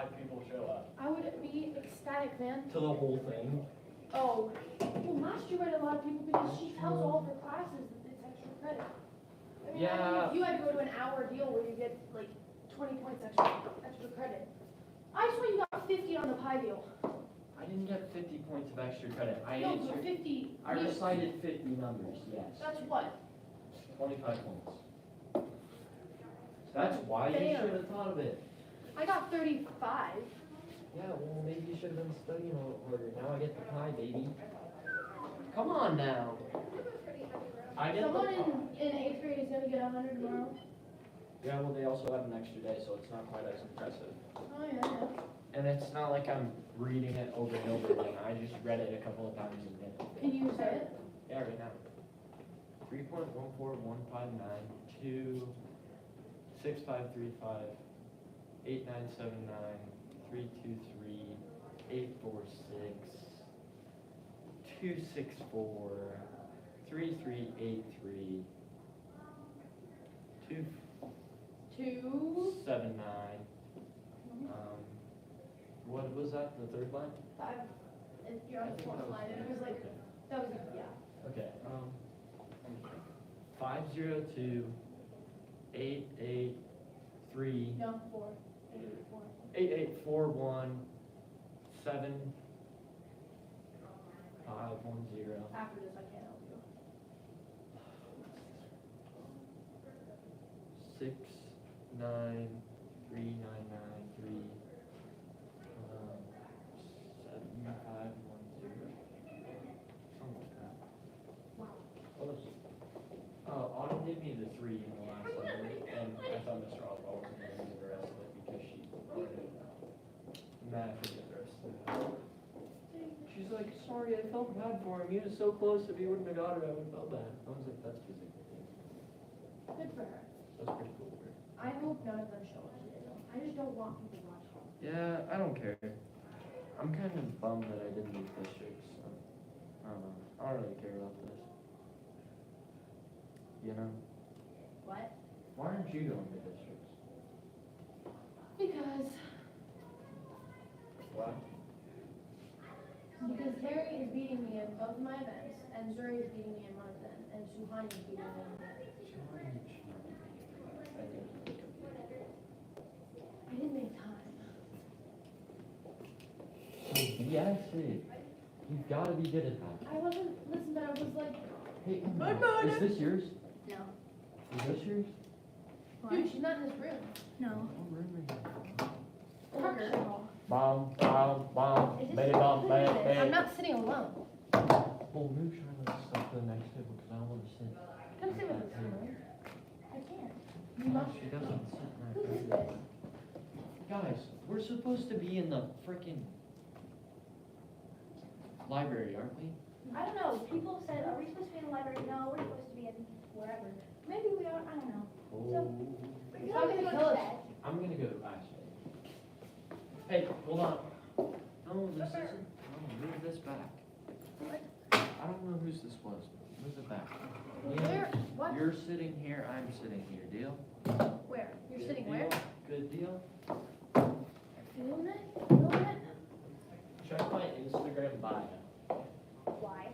5 people show up. I would be ecstatic, man. To the whole thing. Oh, well, last year we had a lot of people because she tells all of her classes that it's extra credit. I mean, Yeah. if you had to go to an hour deal where you get like 20 points extra credit. I saw you got 50 on the pie deal. I didn't get 50 points of extra credit. I No, answered. 50. I recited 50 numbers, yes. That's what? 25 points. That's why you Fair. should have thought of it. I got 35. Yeah, well, maybe you should have been studying a little harder. Now I get the pie, baby. Come on now. I get Someone the in 8th grade is going to get 100 tomorrow. Yeah, well, they also have an extra day, so it's not quite as impressive. Oh, yeah. And it's not like I'm reading it over and over again. I just read it a couple of times and then. Can you say it? Yeah, right now. 3.14159 2 6535 8979 323 846 264 3383 2, 279. What was that? The third line? 5. You're on the fourth line. It was like, that was, yeah. Okay. 502 883 No, 4. 4. 8841 7510. After this, I can't help you. 69399 7510. Something like that. Wow. What was it? Autumn gave me the 3 in the last letter, and I thought Mr. Oswald wasn't going to give the rest of it because she wanted it. Mad for the rest of it. She's like, sorry, I felt bad for him. He was so close. If he wouldn't have got it, I would have felt bad. I was like, that's physical. Good for her. That's pretty cool. Right? I hope none of them show up today, though. I just don't want people watching. Yeah, I don't care. I'm kind of bummed that I didn't do districts. So, I don't know. I don't really care about this. You know? What? Why aren't you going to districts? Because What? Terry is beating me in both of my events, and Zuri is beating me in one of them, and Suhan is beating me in one. I didn't make time. Yes, you've got to be good at that. I wasn't, listen, but I was like, Hey, Good morning. is this yours? no. Is this yours? Dude, she's not in this room. No. What room are you in? Tucker. Bomb, bomb, bomb, Is this baby, your bomb, place? baby, I'm baby. not sitting alone. Well, move Charlotte stuff to the next table because I don't want to sit. Come sit with at us, that table. Emily. I can't. You No, must. she doesn't sit in that Who is table. this? Guys, we're supposed to be in the freaking library, aren't we? I don't know. People said, are we supposed to be in the library? No, we're supposed to be in wherever. Maybe we are. I don't know. Oh. It's not gonna kill us. I'm gonna go, actually. Hey, hold on. No, this isn't, no, move this back. I don't know whose this was, but move it back. Where? What? You're sitting here, I'm sitting here, deal? Where? You're Good sitting deal? where? Good deal? Feeling it? Feeling it? Check my Instagram bio. Why?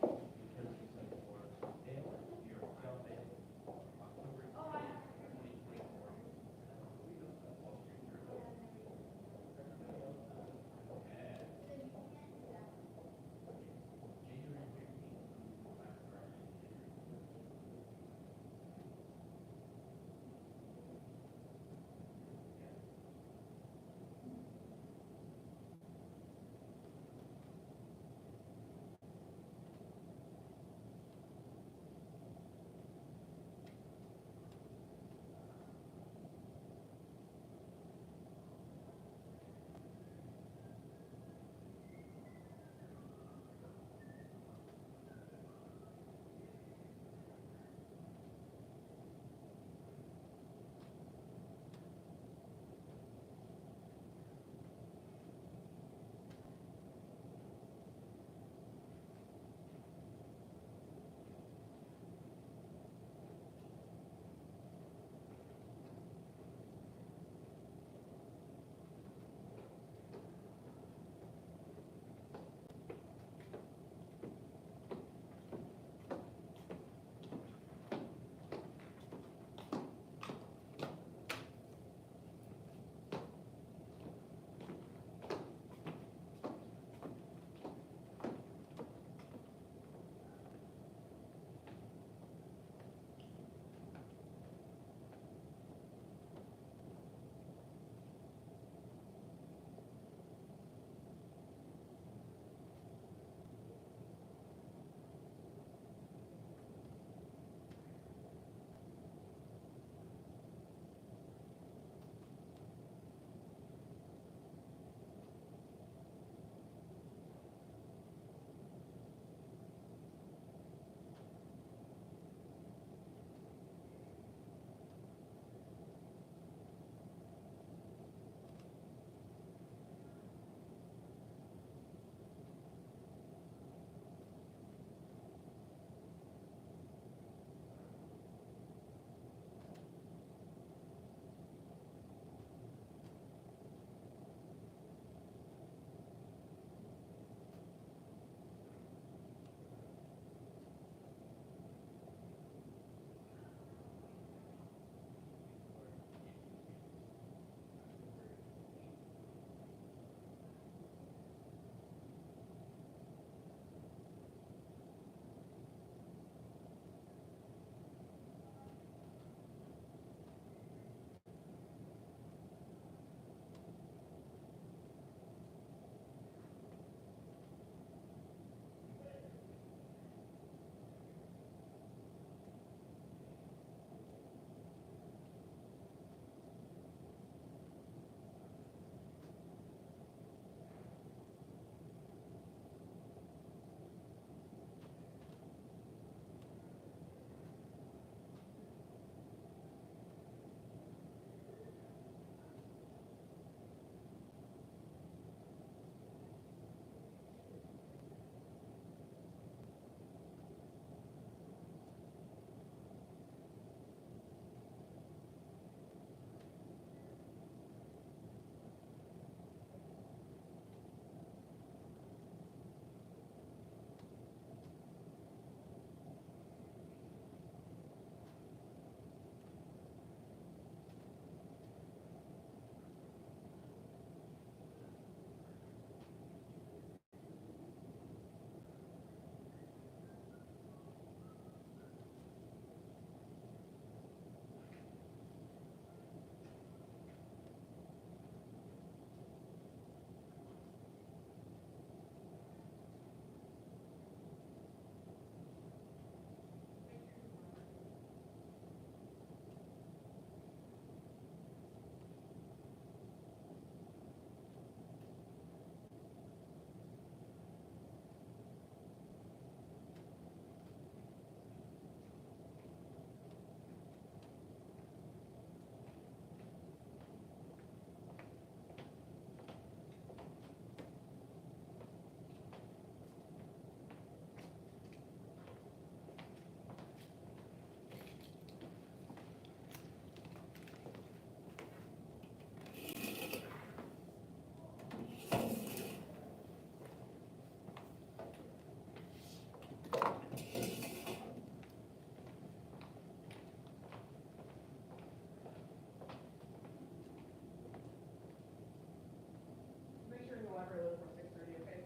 library a little before 6:30, okay?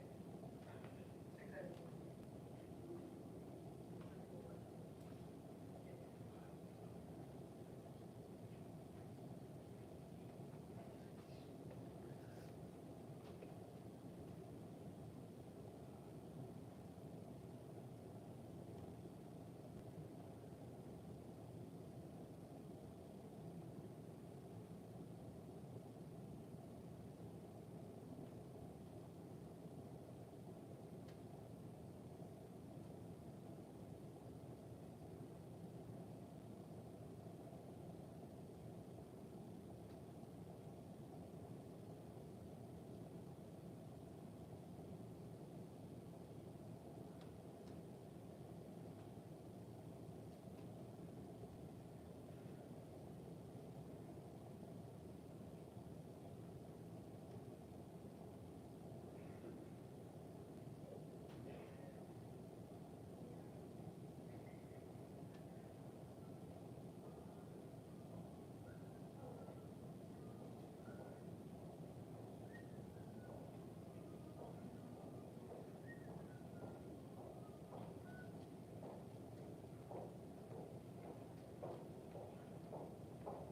Okay.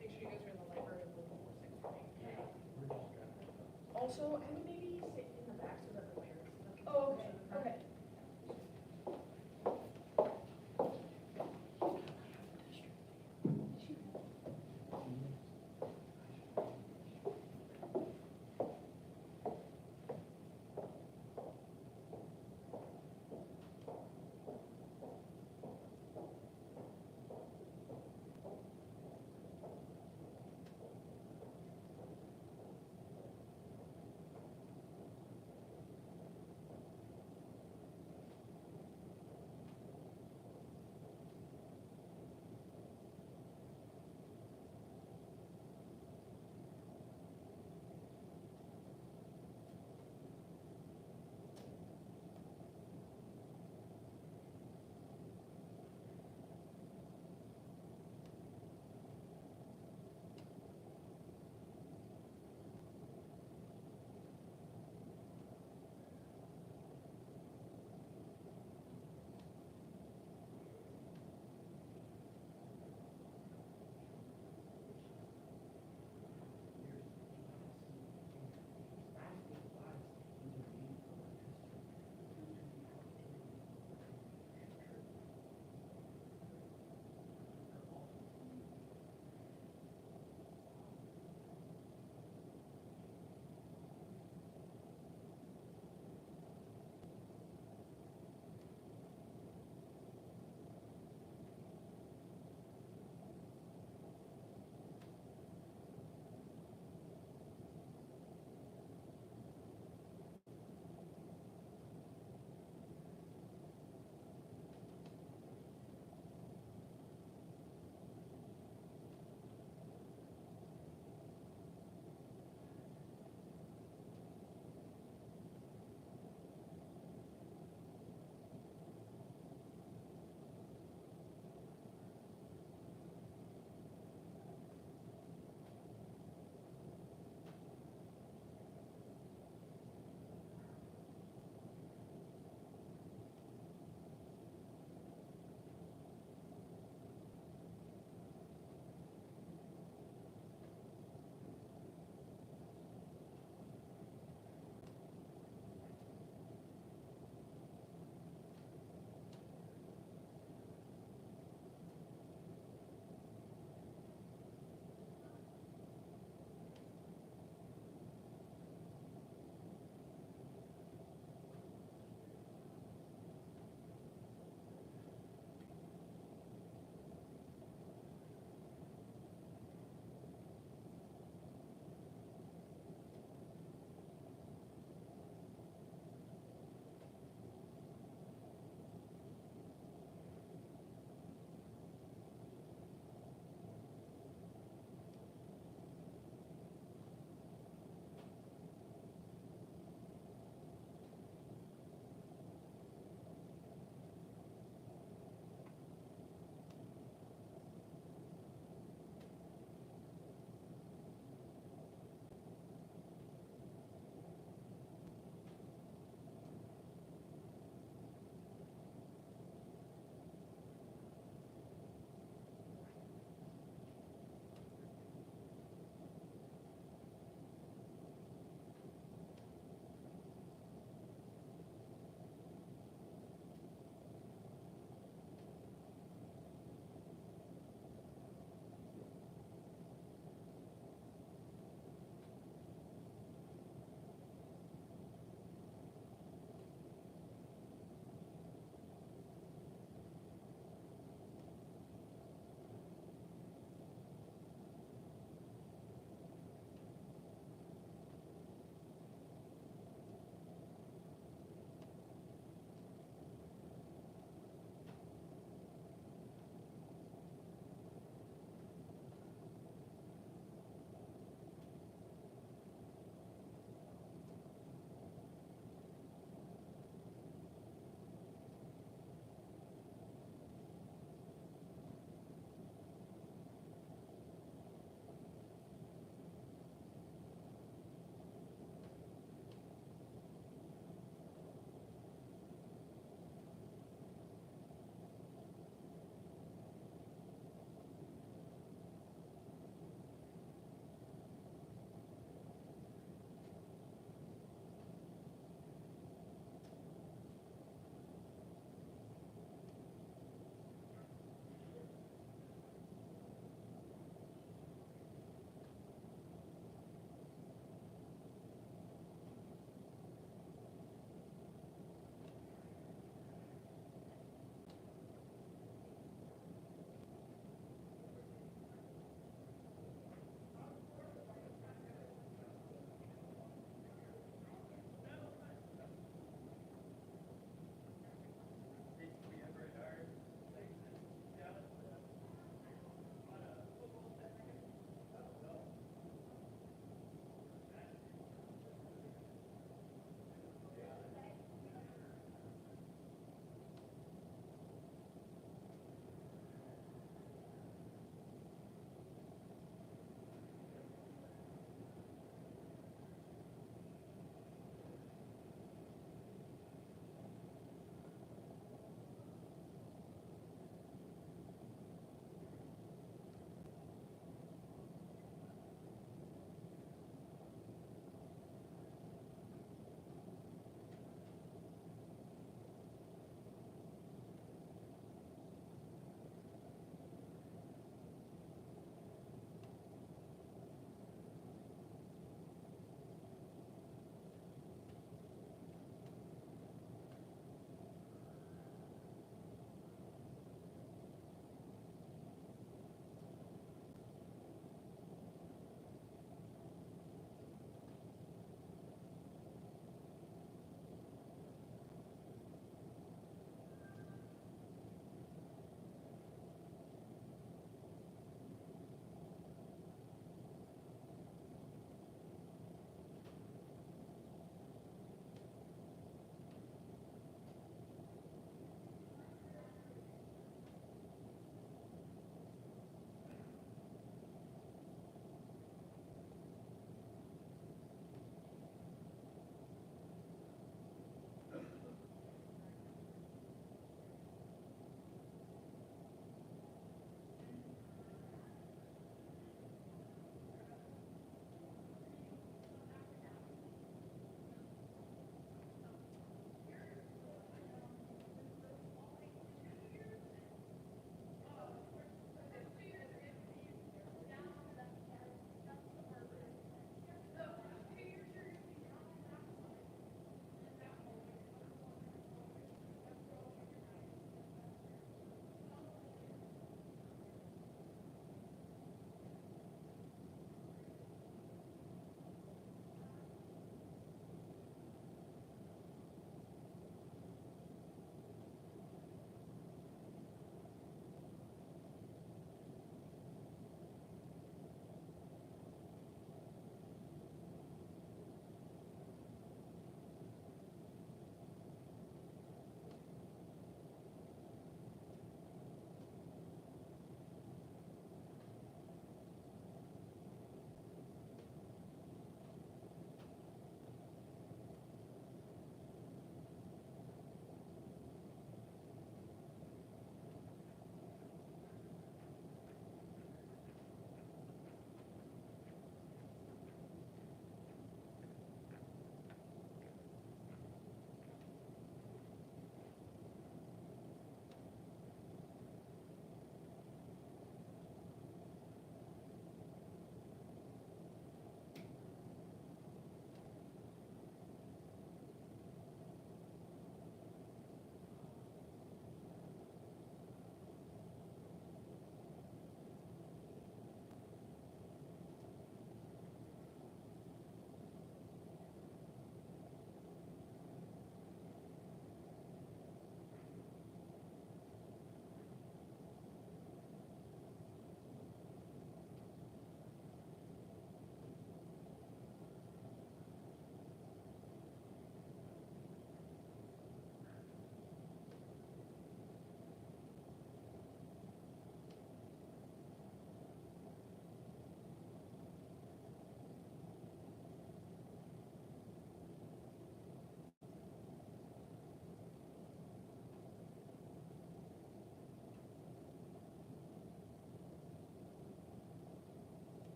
Make sure you guys are in the library a little before 6:30, okay? Also, I would maybe sit in the back so that the parents. Oh, okay, okay.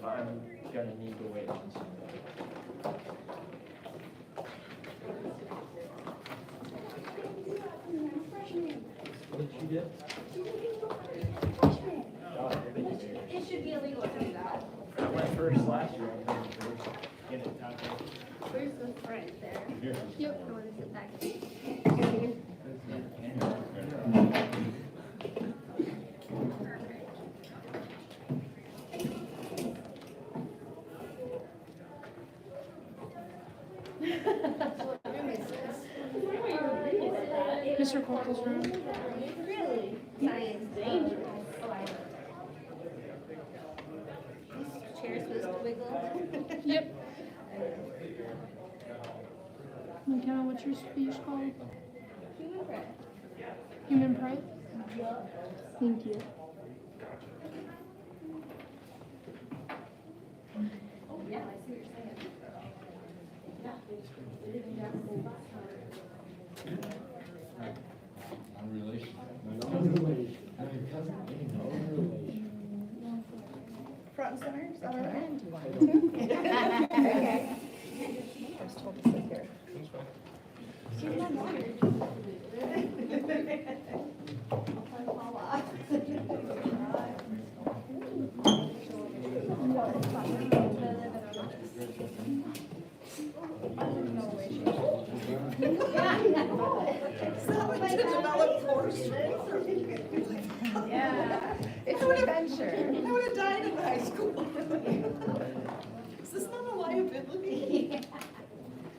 if I'm gonna need to wait on something. What did you get? God, everything. It should be illegal to do that. I went first last year. I went first. Get it, Taco. Where's the front there? Yep. Or is it back? Mr. Corkal's room. Really? Science dangerous. These chairs supposed to wiggle? Yep. McKenna, what's your speech called? Human breath. Human pride? Thank you. Yeah, I see what you're saying. No relation. No relation. No cousin, no relation. Front and center, is that all right? Okay. I was told to sit here. Yeah. It's an adventure. I would have died in high school. Is this not a liability?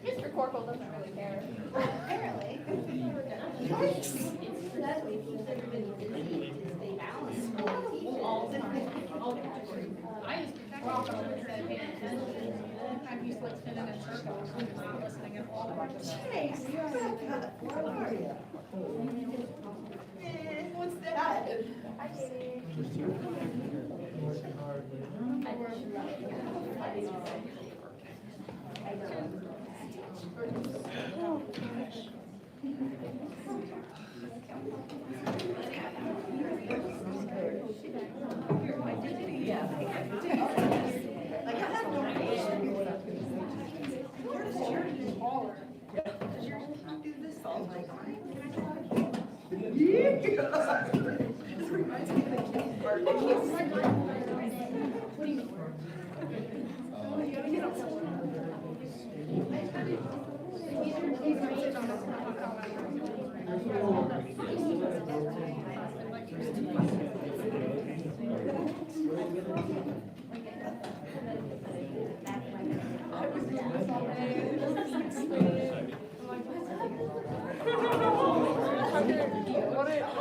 Mr. Corkle doesn't really care. Apparently. That's what keeps everybody busy, is they balance all the time. I used to technically understand paying attention. I'm used to like spinning in circles and not listening at all. Thanks. How are you? What's that? I get it. Working hard, Like, I have no idea. Yours is taller. Does yours do this all the time? Yeah. This reminds me of the kids' part. They can't What do you mean?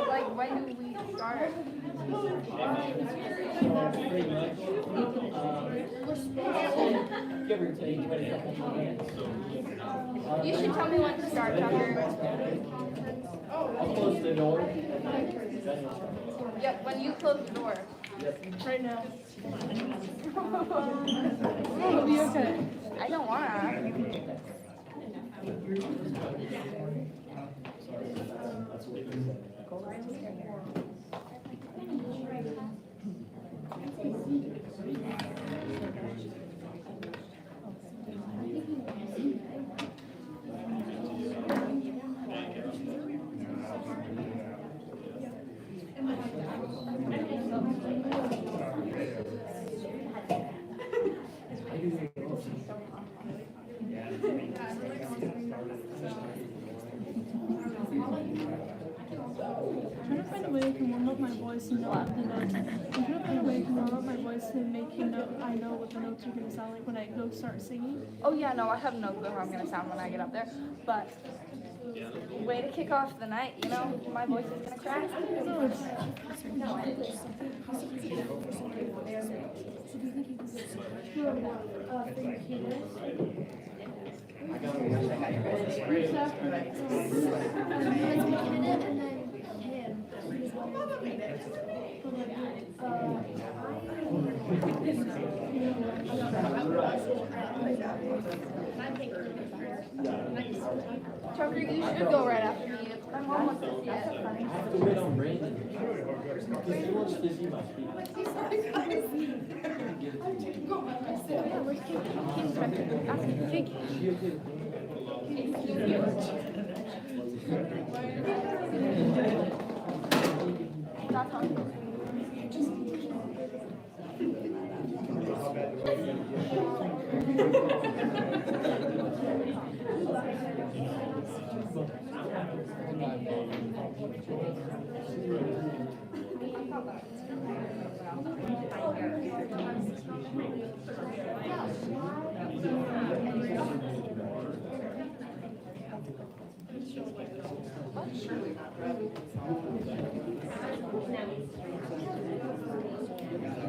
Like, when do we start? give or take, but a couple minutes. You should tell me when to start, Tucker. I'll close the door. Yep, when you close the door. Right now. It'll be okay. I don't wanna. I'm trying to find a way I can warm up my voice and know the notes. I'm trying to find a way I can warm up my voice and make I know what the notes are gonna sound like when I go start singing. Oh yeah, no, I have no clue how I'm gonna sound when I get up there. But way to kick off the night, you know, my voice is gonna crack. So it's And I think Tucker, you should go right after me. My mom wants to see it. I have to wait on Brandon. Because he wants to see my speech. Yeah, where's Jake? Jake's back there. Ask him. Jake. That's all.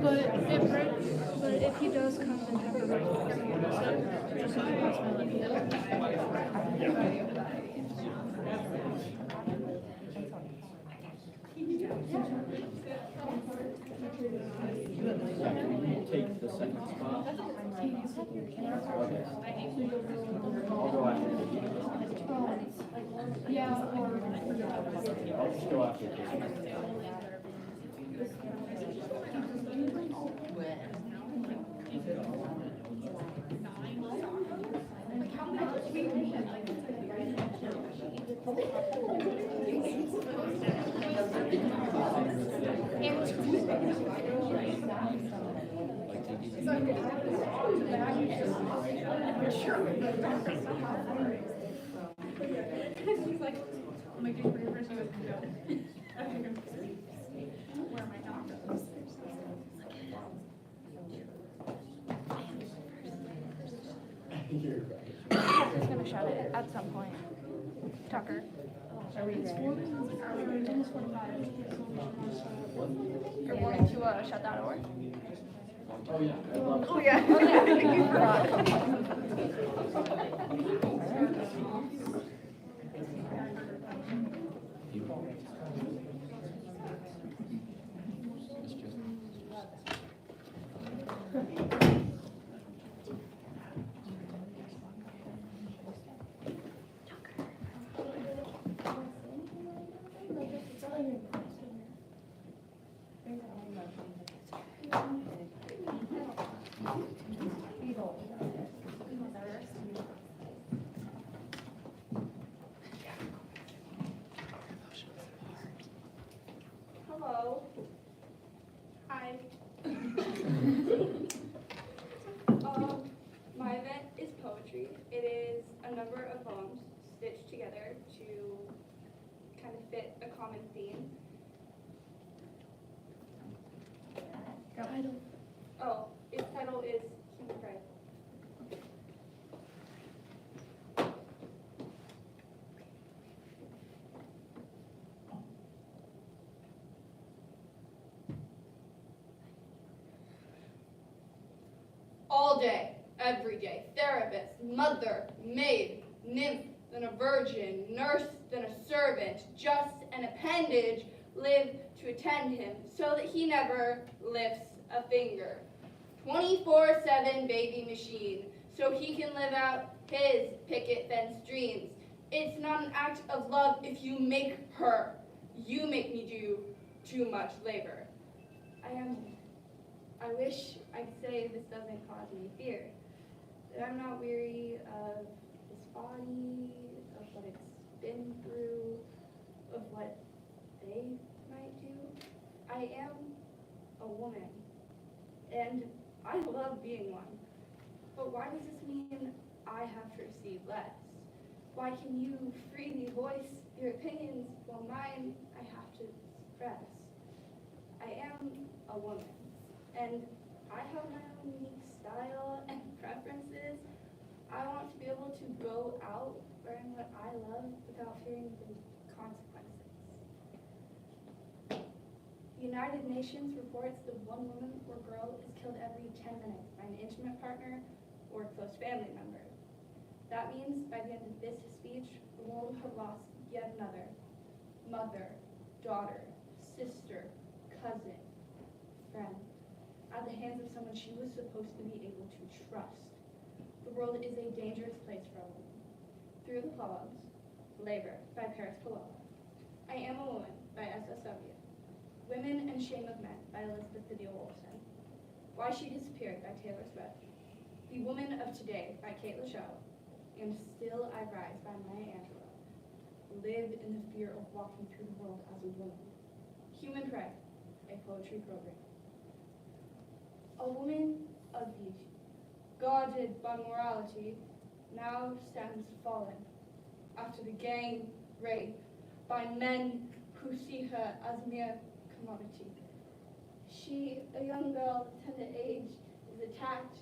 But if he does come, then have a right. Just so he pass my Take the second spot. Okay. I'll go after you. Yeah, I'll just go after you. She's like, I'm like, for your first you guys can go. Where am I not? Tucker's gonna shout it at some point. Tucker. Are we ready? You're wanting to shut that door? Oh, yeah. I love Oh yeah. Oh yeah. You forgot. Hello. Hi. My event is poetry. It is a number of poems stitched together to kind of fit a common theme. Oh, its title is Human Pride. All day, every day, therapist, mother, maid, nymph, then a virgin, nurse, then a servant, just an appendage, live to attend him, so that he never lifts a finger. 24/7 baby machine, so he can live out his picket fence dreams. It's not an act of love if you make her. You make me do too much labor. I wish I could say this doesn't cause me fear. That I'm not weary of his body, of what it's been through, of what they might do. I am a woman, and I love being one. But why does this mean I have to receive less? Why can you freely voice your opinions while mine I have to suppress? I am a woman, and I have my own unique style and preferences. I want to be able to go out wearing what I love without fearing the consequences. The United Nations reports that one woman or girl is killed every 10 minutes by an intimate partner or a close family member. That means by the end of this speech, the world will have lost yet another mother, daughter, sister, cousin, friend, at the hands of someone she was supposed to be able to trust. The world is a dangerous place for a woman. Through the Poems, Labor by Paris Paloma. I Am a Woman by SSW. Women and Shame of Men by Elizabeth Vivian Wolfson. Why She Disappeared by Taylor Swift. The Woman of Today by Kate Lachelle. And Still I Rise by Maya Angelou. Live in the fear of walking through the world as a woman. Human Prey, a poetry program. A woman of beauty, guarded by morality, now stands fallen after the gang rape by men who see her as mere commodity. She, a young girl of tender age, is attacked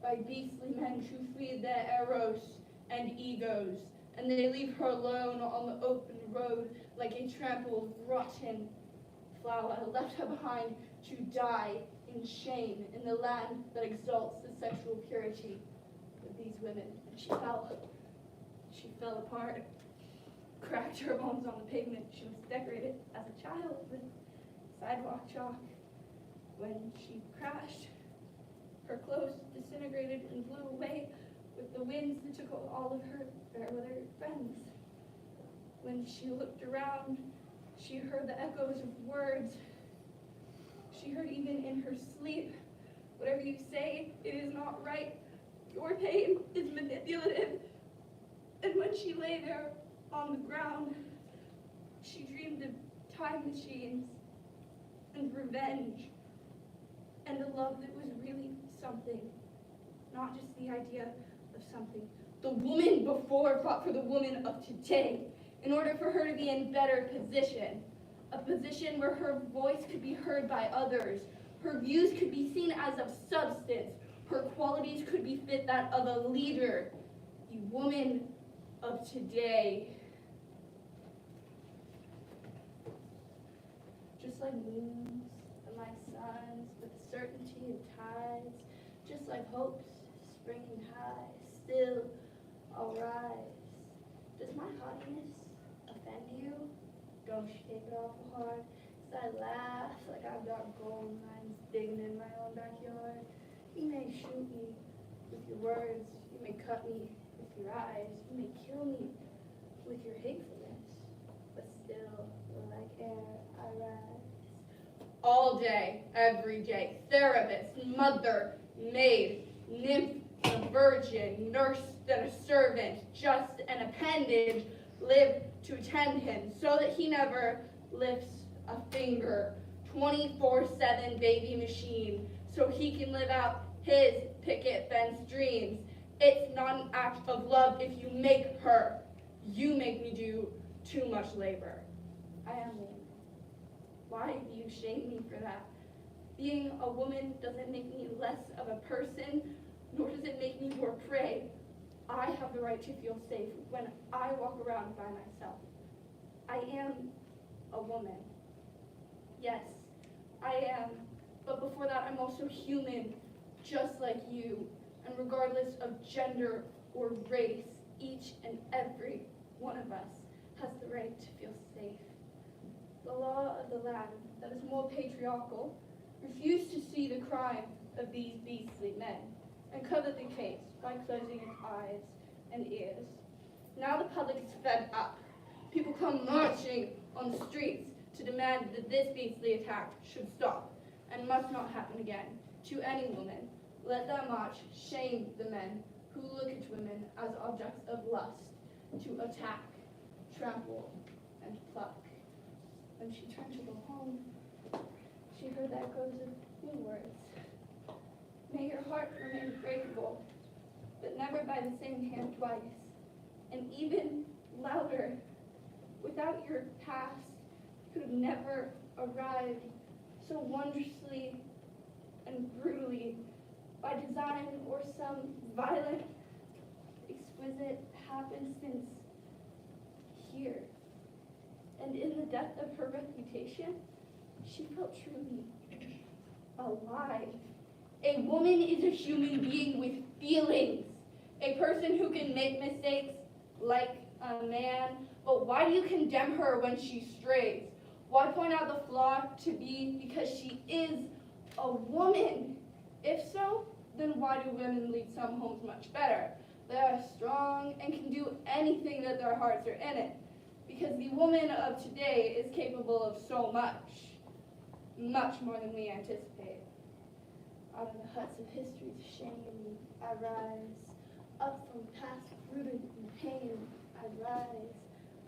by beastly men who feed their eros and egos, and they leave her alone on the open road like a trampled, rotten flower, left her behind to die in shame in the land that exalts the sexual purity of these women. And she fell apart, cracked her bones on the pavement. She was decorated as a child with sidewalk chalk. When she crashed, her clothes disintegrated and blew away with the winds that took all of her fair weather friends. When she looked around, she heard the echoes of words. She heard even in her sleep, whatever you say, it is not right. Your pain is manipulative. And when she lay there on the ground, she dreamed of time machines and revenge and a love that was really something, not just the idea of something. The woman before fought for the woman of today in order for her to be in better position, a position where her voice could be heard by others, her views could be seen as of substance, her qualities could be fit that of a leader, the woman of today. Just like moons and like suns with the certainty of tides, just like hopes springing high, still I'll rise. Does my haughtiness offend you? Don't you take it awful hard? 'Cause I laugh like I've got gold mines digging in my own backyard. You may shoot me with your words, you may cut me with your eyes, you may kill me with your hatefulness, but still, like air, I rise. All day, every day, therapist, mother, maid, nymph, a virgin, nurse, and a servant, just an appendage, live to attend him, so that he never lifts a finger. 24/7 baby machine, so he can live out his picket fence dreams. It's not an act of love if you make her. You make me do too much labor. I am a woman. Why do you shame me for that? Being a woman doesn't make me less of a person, nor does it make me more prey. I have the right to feel safe when I walk around by myself. I am a woman. Yes, I am. But before that, I'm also human, just like you. And regardless of gender or race, each and every one of us has the right to feel safe. The law of the land that is more patriarchal refused to see the crime of these beastly men and covered the case by closing its eyes and ears. Now the public is fed up. People come marching on the streets to demand that this beastly attack should stop and must not happen again to any woman. Let that march shame the men who look at women as objects of lust, to attack, trample, and pluck. When she turned to go home, she heard the echoes of new words. May your heart remain breakable, but never by the same hand twice. And even louder, without your past, you could have never arrived so wondrously and brutally by design or some violent, exquisite happenstance here. And in the depth of her reputation, she felt truly alive. A woman is a human being with feelings, a person who can make mistakes like a man. But why do you condemn her when she strays? Why point out the flaw to be because she is a woman? If so, then why do women lead some homes much better? They are strong and can do anything that their hearts are in it, because the woman of today is capable of so much, much more than we anticipate. Out of the huts of history's shame, I rise. Up from past rooted in pain, I rise.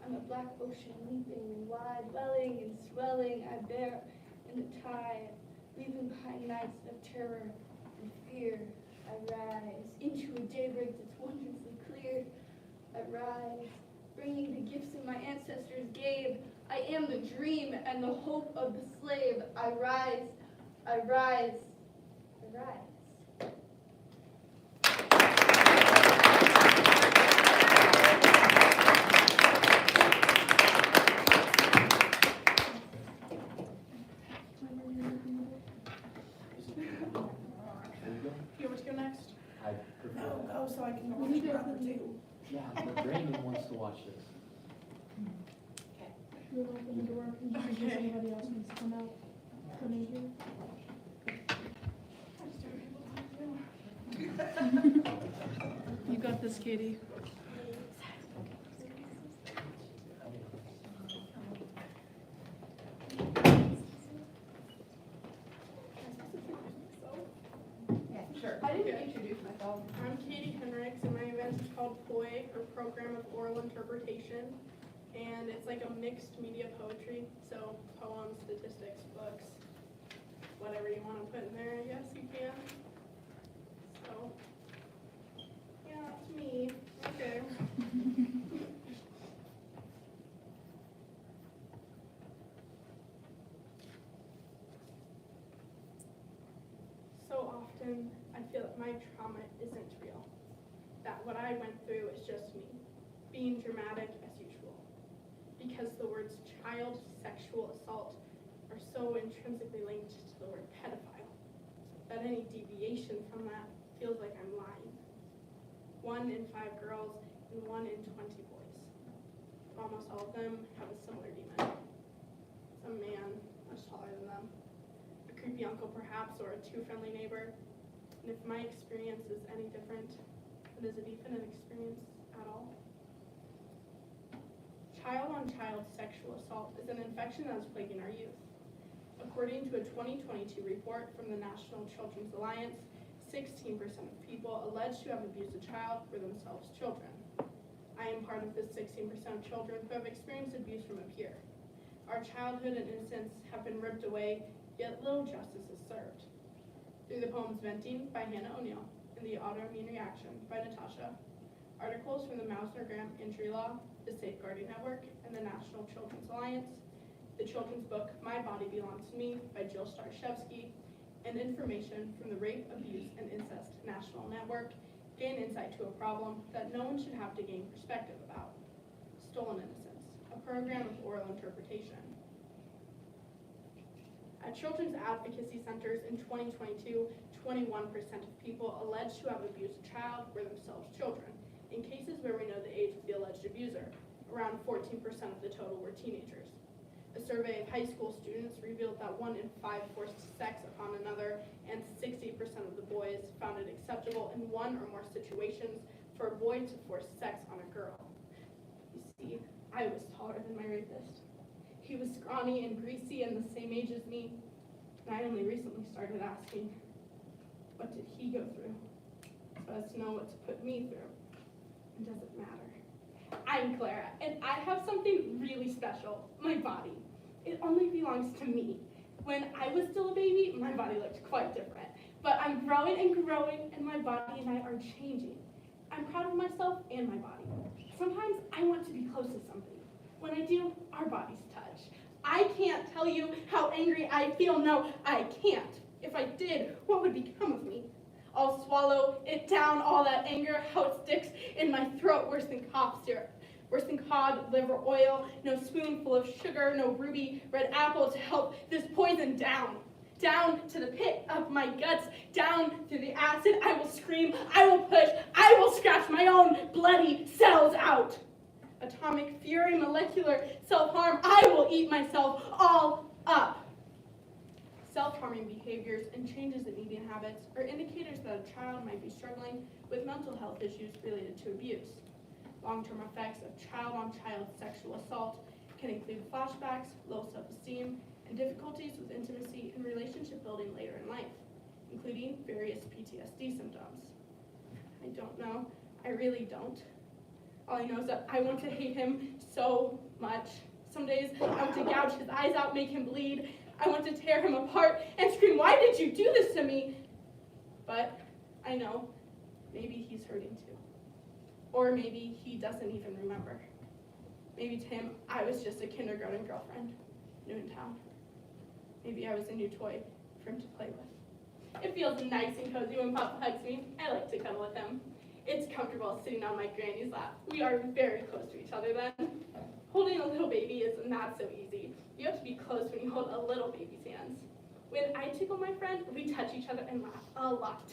I'm a black ocean leaping and wide, welling and swelling, I bear in the tide, leaving behind nights of terror and fear. I rise into a daybreak that's wondrously clear. I rise, bringing the gifts that my ancestors gave. I am the dream and the hope of the slave. I rise, I rise, I rise. You want me to go next? I prefer that. Go so I can watch your other two. Yeah, but Brandon wants to watch this. We'll open the door in case anybody else wants to come out. Come in here. You got this, Katie. I didn't introduce myself. I'm Katie Henricks, and my event is called POI, or Program of Oral Interpretation, and it's like a mixed media poetry, so poems, statistics, books, whatever you want to put in there, I guess you can. So, yeah, that's me. Okay. So often, I feel that my trauma isn't real. That what I went through is just me, being dramatic as usual. Because the words child sexual assault are so intrinsically linked to the word pedophile, that any deviation from that feels like I'm lying. 1 in 5 girls and 1 in 20 boys. Almost all of them have a similar demon. Some man much taller than them. A creepy uncle perhaps, or a too friendly neighbor. And if my experience is any different, then is it even an experience at all? Child-on-child sexual assault is an infection that is plaguing our youth. According to a 2022 report from the National Children's Alliance, 16% of people alleged to have abused a child were themselves children. I am part of the 16% of children who have experienced abuse from a peer. Our childhood and innocence have been ripped away, yet little justice is served. Through the poems Venting by Hannah O'Neill and The Autoimmune Reaction by Natasha, articles from the Mausner Graham Injury Law, the Safeguarding Network, and the National Children's Alliance, the children's book My Body Belongs to Me by Jill Starshevsky, and information from the Rape, Abuse, and Incest National Network gain insight to a problem that no one should have to gain perspective about. Stolen Innocence, a program of oral interpretation. At children's advocacy centers in 2022, 21% of people alleged to have abused a child were themselves children. In cases where we know the age of the alleged abuser, around 14% of the total were teenagers. A survey of high school students revealed that 1 in 5 forced sex upon another, and 60% of the boys found it acceptable in 1 or more situations for a boy to force sex on a girl. You see, I was taller than my rapist. He was scrawny and greasy and the same age as me, and I only recently started asking, what did he go through, so as to know what to put me through, and does it matter? I'm Clara, and I have something really special, my body. It only belongs to me. When I was still a baby, my body looked quite different, but I'm growing and growing, and my body and I are changing. I'm proud of myself and my body. Sometimes I want to be close to somebody. When I do, our bodies touch. I can't tell you how angry I feel. No, I can't. If I did, what would become of me? I'll swallow it down, all that anger, how it sticks in my throat, worse than cough syrup. Worse than cod liver oil, no spoonful of sugar, no ruby red apple to help this poison down. Down to the pit of my guts, down through the acid. I will scream, I will push, I will scratch my own bloody cells out. Atomic fury, molecular self-harm, I will eat myself all up. Self-harming behaviors and changes in eating habits are indicators that a child might be struggling with mental health issues related to abuse. Long-term effects of child-on-child sexual assault can include flashbacks, low self-esteem, and difficulties with intimacy and relationship building later in life, including various PTSD symptoms. I don't know. I really don't. All I know is that I want to hate him so much. Some days I want to gouge his eyes out, make him bleed. I want to tear him apart and scream, "Why did you do this to me?" But I know maybe he's hurting too. Or maybe he doesn't even remember. Maybe to him, I was just a kindergarten girlfriend, new in town. Maybe I was a new toy for him to play with. It feels nice and cozy when Papa hugs me. I like to cuddle with him. It's comfortable sitting on my granny's lap. We are very close to each other then. Holding a little baby is not so easy. You have to be close when you hold a little baby's hands. When I tickle my friend, we touch each other and laugh a lot.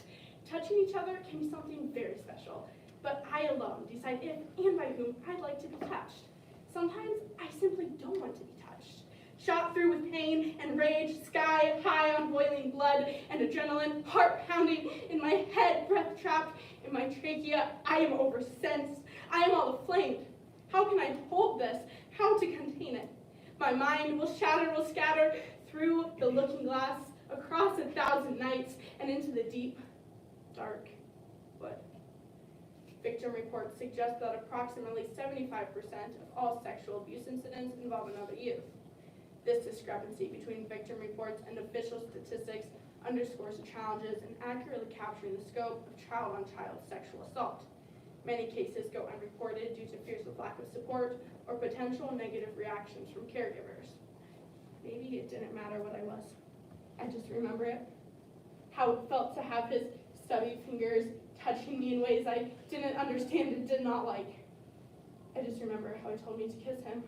Touching each other can be something very special, but I alone decide if and by whom I'd like to be touched. Sometimes I simply don't want to be touched. Shot through with pain and rage, sky high on boiling blood and adrenaline, heart pounding in my head, breath trapped in my trachea. I am oversensed. I am all aflame. How can I hold this? How to contain it? My mind will scatter through the looking glass, across 1,000 nights, and into the deep, dark wood. Victim reports suggest that approximately 75% of all sexual abuse incidents involve another youth. This discrepancy between victim reports and official statistics underscores the challenges in accurately capturing the scope of child-on-child sexual assault. Many cases go unreported due to fears of lack of support or potential negative reactions from caregivers. Maybe it didn't matter what I was. I just remember it. How it felt to have his stubby fingers touching me in ways I didn't understand and did not like. I just remember how he told me to kiss him,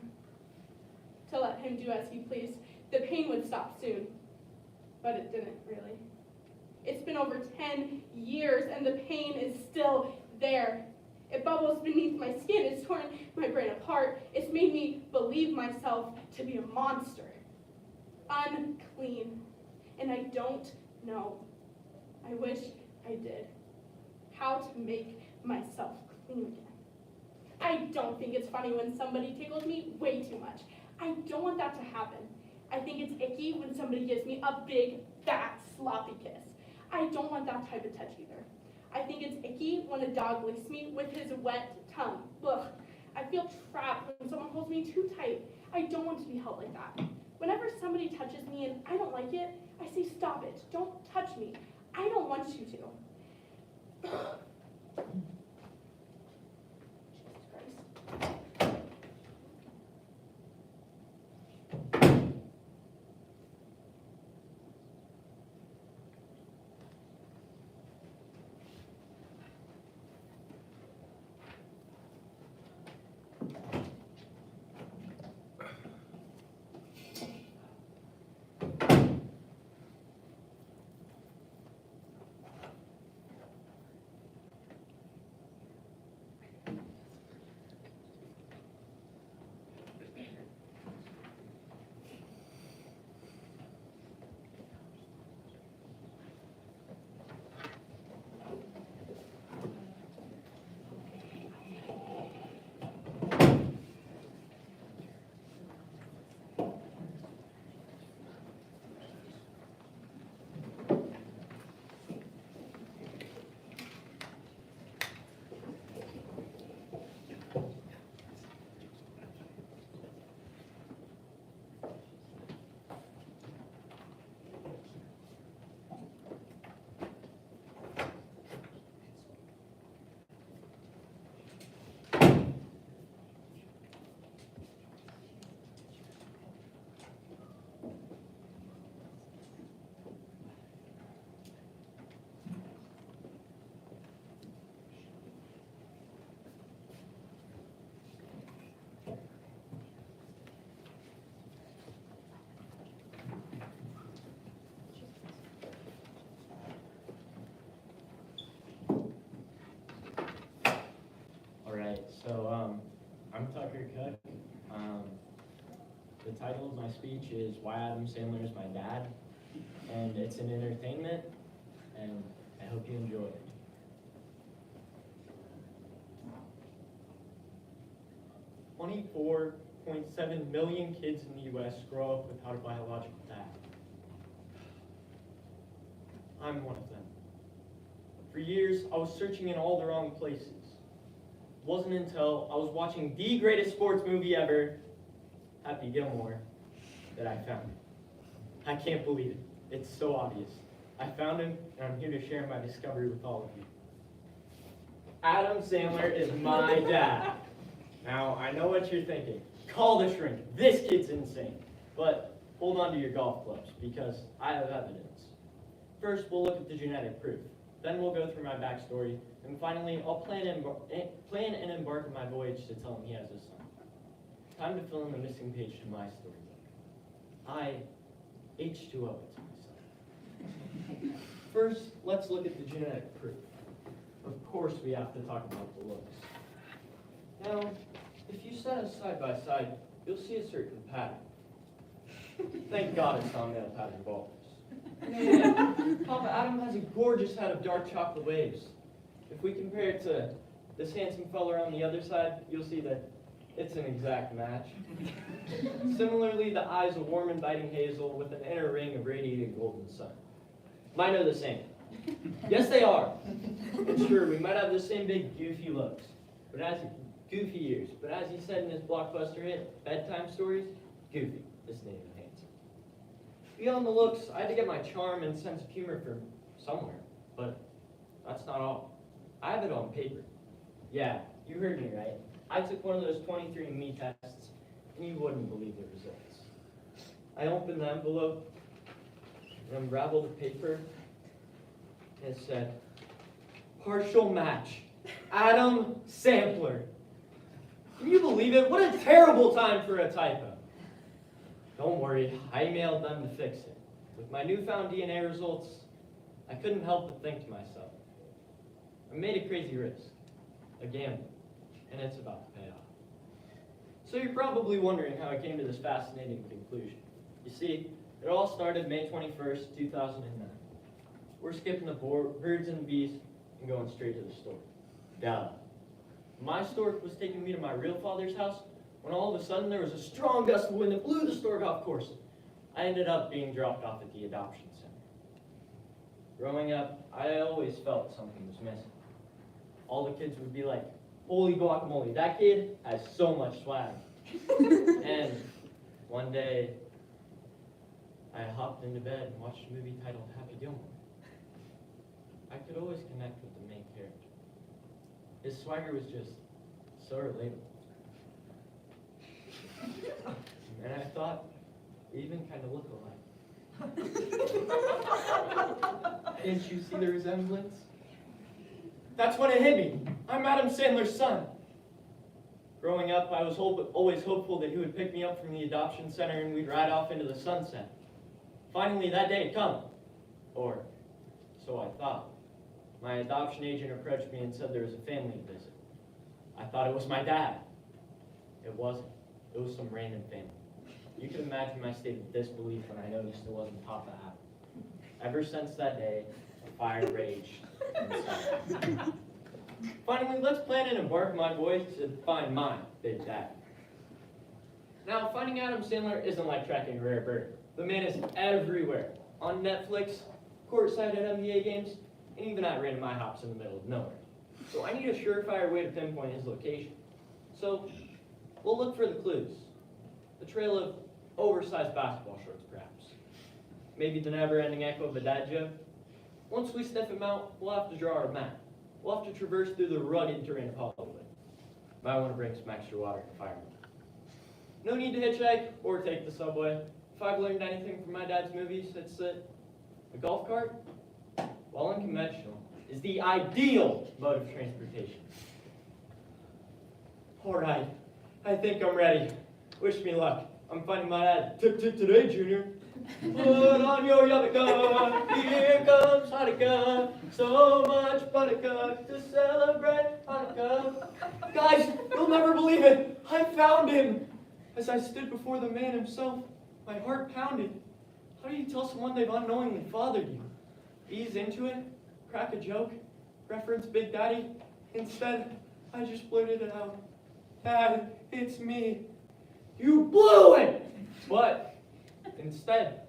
to let him do as he pleased. The pain would stop soon, but it didn't really. It's been over 10 years and the pain is still there. It bubbles beneath my skin, it's torn my brain apart. It's made me believe myself to be a monster, unclean, and I don't know. I wish I did. How to make myself clean again. I don't think it's funny when somebody tickles me way too much. I don't want that to happen. I think it's icky when somebody gives me a big, fat, sloppy kiss. I don't want that type of touch either. I think it's icky when a dog licks me with his wet tongue. Ugh. I feel trapped when someone holds me too tight. I don't want to be held like that. Whenever somebody touches me and I don't like it, I say, "Stop it, don't touch me. I don't want you to." Jesus Christ. So, I'm Tucker Cook. The title of my speech is Why Adam Sandler is My Dad. and it's an entertainment, and I hope you enjoy it. $24.7 million kids in the U.S. grow up without a biological dad. I'm one of them. For years, I was searching in all the wrong places. It wasn't until I was watching the greatest sports movie ever, Happy Gilmore, that I found him. I can't believe it. It's so obvious. I found him, and I'm here to share my discovery with all of you. Adam Sandler is my dad. Now, I know what you're thinking. Call the shrink. This kid's insane. But hold on to your golf clubs, because I have evidence. First, we'll look at the genetic proof. Then we'll go through my backstory. And finally, I'll plan and embark on my voyage to tell him he has a son. Time to fill in the missing page to my storybook. I H2O it to myself. First, let's look at the genetic proof. Of course, we have to talk about the looks. Now, if you set us side by side, you'll see a certain pattern. Thank God it's not male pattern baldness. And Papa Adam has a gorgeous head of dark chocolate waves. If we compare it to this handsome fella on the other side, you'll see that it's an exact match. Similarly, the eyes are warm inviting hazel with an inner ring of radiating golden sun. Mine are the same. Yes, they are. And sure, we might have the same big goofy looks, but as goofy ears. But as he said in his blockbuster hit, Bedtime Stories, goofy is named handsome. Beyond the looks, I had to get my charm and sense of humor from somewhere, but that's not all. I have it on paper. Yeah, you heard me right. I took one of those 23andMe tests, and you wouldn't believe the results. I opened the envelope and unraveled the paper, and it said, partial match, Adam Sandler. Can you believe it? What a terrible time for a typo. Don't worry, I emailed them to fix it. With my newfound DNA results, I couldn't help but think to myself, I made a crazy risk, a gamble, and it's about to pay off. So you're probably wondering how I came to this fascinating conclusion. You see, it all started May 21st, 2009. We're skipping the birds and the bees and going straight to the store. Duh. My stork was taking me to my real father's house when all of a sudden there was a strong gust of wind that blew the stork off course. I ended up being dropped off at the adoption center. Growing up, I always felt something was missing. All the kids would be like, holy guacamole, that kid has so much swag. And one day, I hopped into bed and watched a movie titled Happy Gilmore. I could always connect with the main character. His swagger was just so relatable. And I thought, we even kind of look alike. Didn't you see the resemblance? That's when it hit me. I'm Adam Sandler's son. Growing up, I was always hopeful that he would pick me up from the adoption center and we'd ride off into the sunset. Finally, that day had come. Or so I thought. My adoption agent approached me and said there was a family to visit. I thought it was my dad. It wasn't. It was some random family. You can imagine my state of disbelief when I noticed it wasn't Papa Adam. Ever since that day, a fire raged inside. Finally, let's plan and embark my voyage to find my big dad. Now, finding Adam Sandler isn't like tracking a rare bird. The man is everywhere. On Netflix, courtside at NBA games, and even at random IHOPs in the middle of nowhere. So I need a surefire way to pinpoint his location. So we'll look for the clues. The trail of oversized basketball shorts, perhaps. Maybe the never-ending echo of a dad joke. Once we sniff him out, we'll have to draw our map. We'll have to traverse through the rugged terrain of Hollywood. Might want to bring some extra water and firewood. No need to hitchhike or take the subway. If I've learned anything from my dad's movies, it's that a golf cart, while unconventional, is the ideal mode of transportation. All right, I think I'm ready. Wish me luck. I'm finding my dad. Tip today, Junior. Put on your yarmulke, here comes Hanukkah. So much buttercup to celebrate Hanukkah. Guys, you'll never believe it. I found him. As I stood before the man himself, my heart pounded. How do you tell someone they've unknowingly fathered you? Ease into it, crack a joke, reference Big Daddy. Instead, I just blurted it out. Dad, it's me. You blew it! But instead,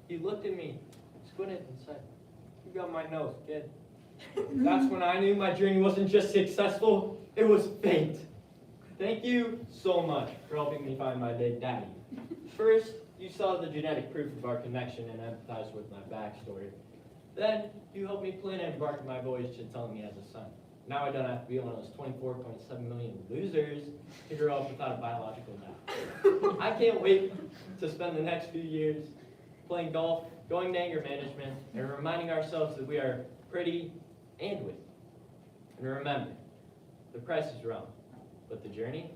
he looked at me, squinted, and said, "You got my nose, kid." That's when I knew my journey wasn't just successful, it was fate. Thank you so much for helping me find my Big Daddy. First, you saw the genetic proof of our connection and empathized with my backstory. Then, you helped me plan and embark on my voyage to telling me as a son. Now I don't have to be one of those 24.7 million losers to grow up without a biological dad. I can't wait to spend the next few years playing golf, going to anger management, and reminding ourselves that we are pretty and witty. And remember, the price is wrong, but the journey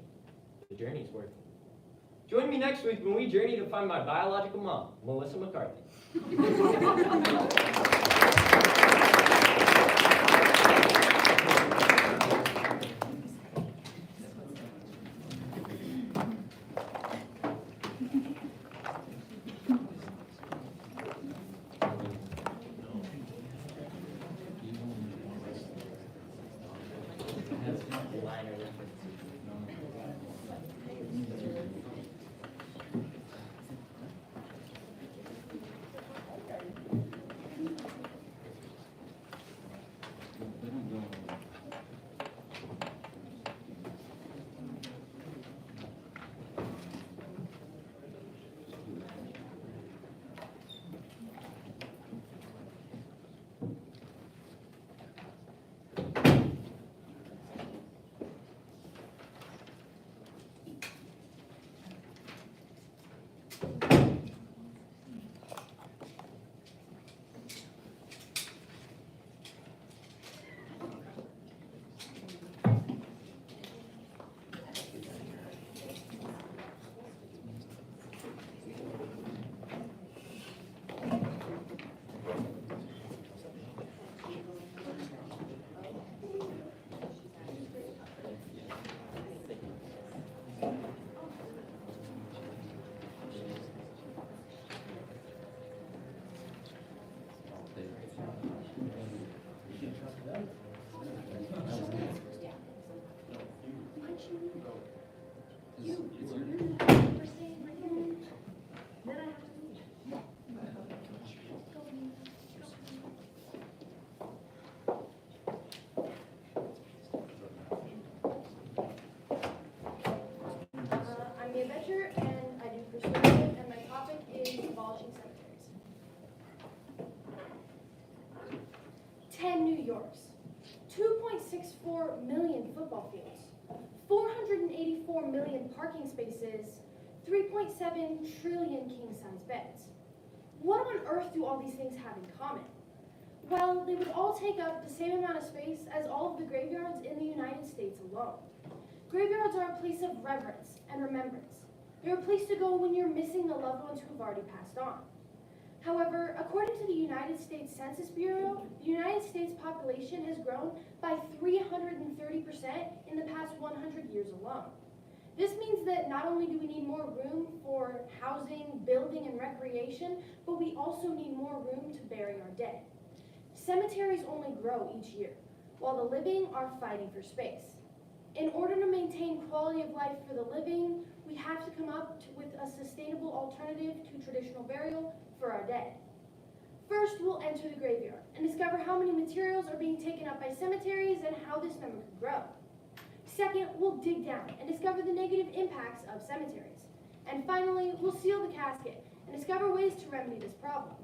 is worth it. Join me next week when we journey to find my biological mom, Melissa McCarthy. I'm the adventurer, and I do persuasion, and my topic is abolishing cemeteries. 10 New Yorks, 2.64 million football fields, 484 million parking spaces, 3.7 trillion king-size beds. What on earth do all these things have in common? Well, they would all take up the same amount of space as all of the graveyards in the United States alone. Graveyards are a place of reverence and remembrance. They're a place to go when you're missing the loved ones who have already passed on. However, according to the United States Census Bureau, the United States population has grown by 330% in the past 100 years alone. This means that not only do we need more room for housing, building, and recreation, but we also need more room to bury our dead. Cemeteries only grow each year, while the living are fighting for space. In order to maintain quality of life for the living, we have to come up with a sustainable alternative to traditional burial for our dead. First, we'll enter the graveyard and discover how many materials are being taken up by cemeteries and how this number could grow. Second, we'll dig down and discover the negative impacts of cemeteries. And finally, we'll seal the casket and discover ways to remedy this problem.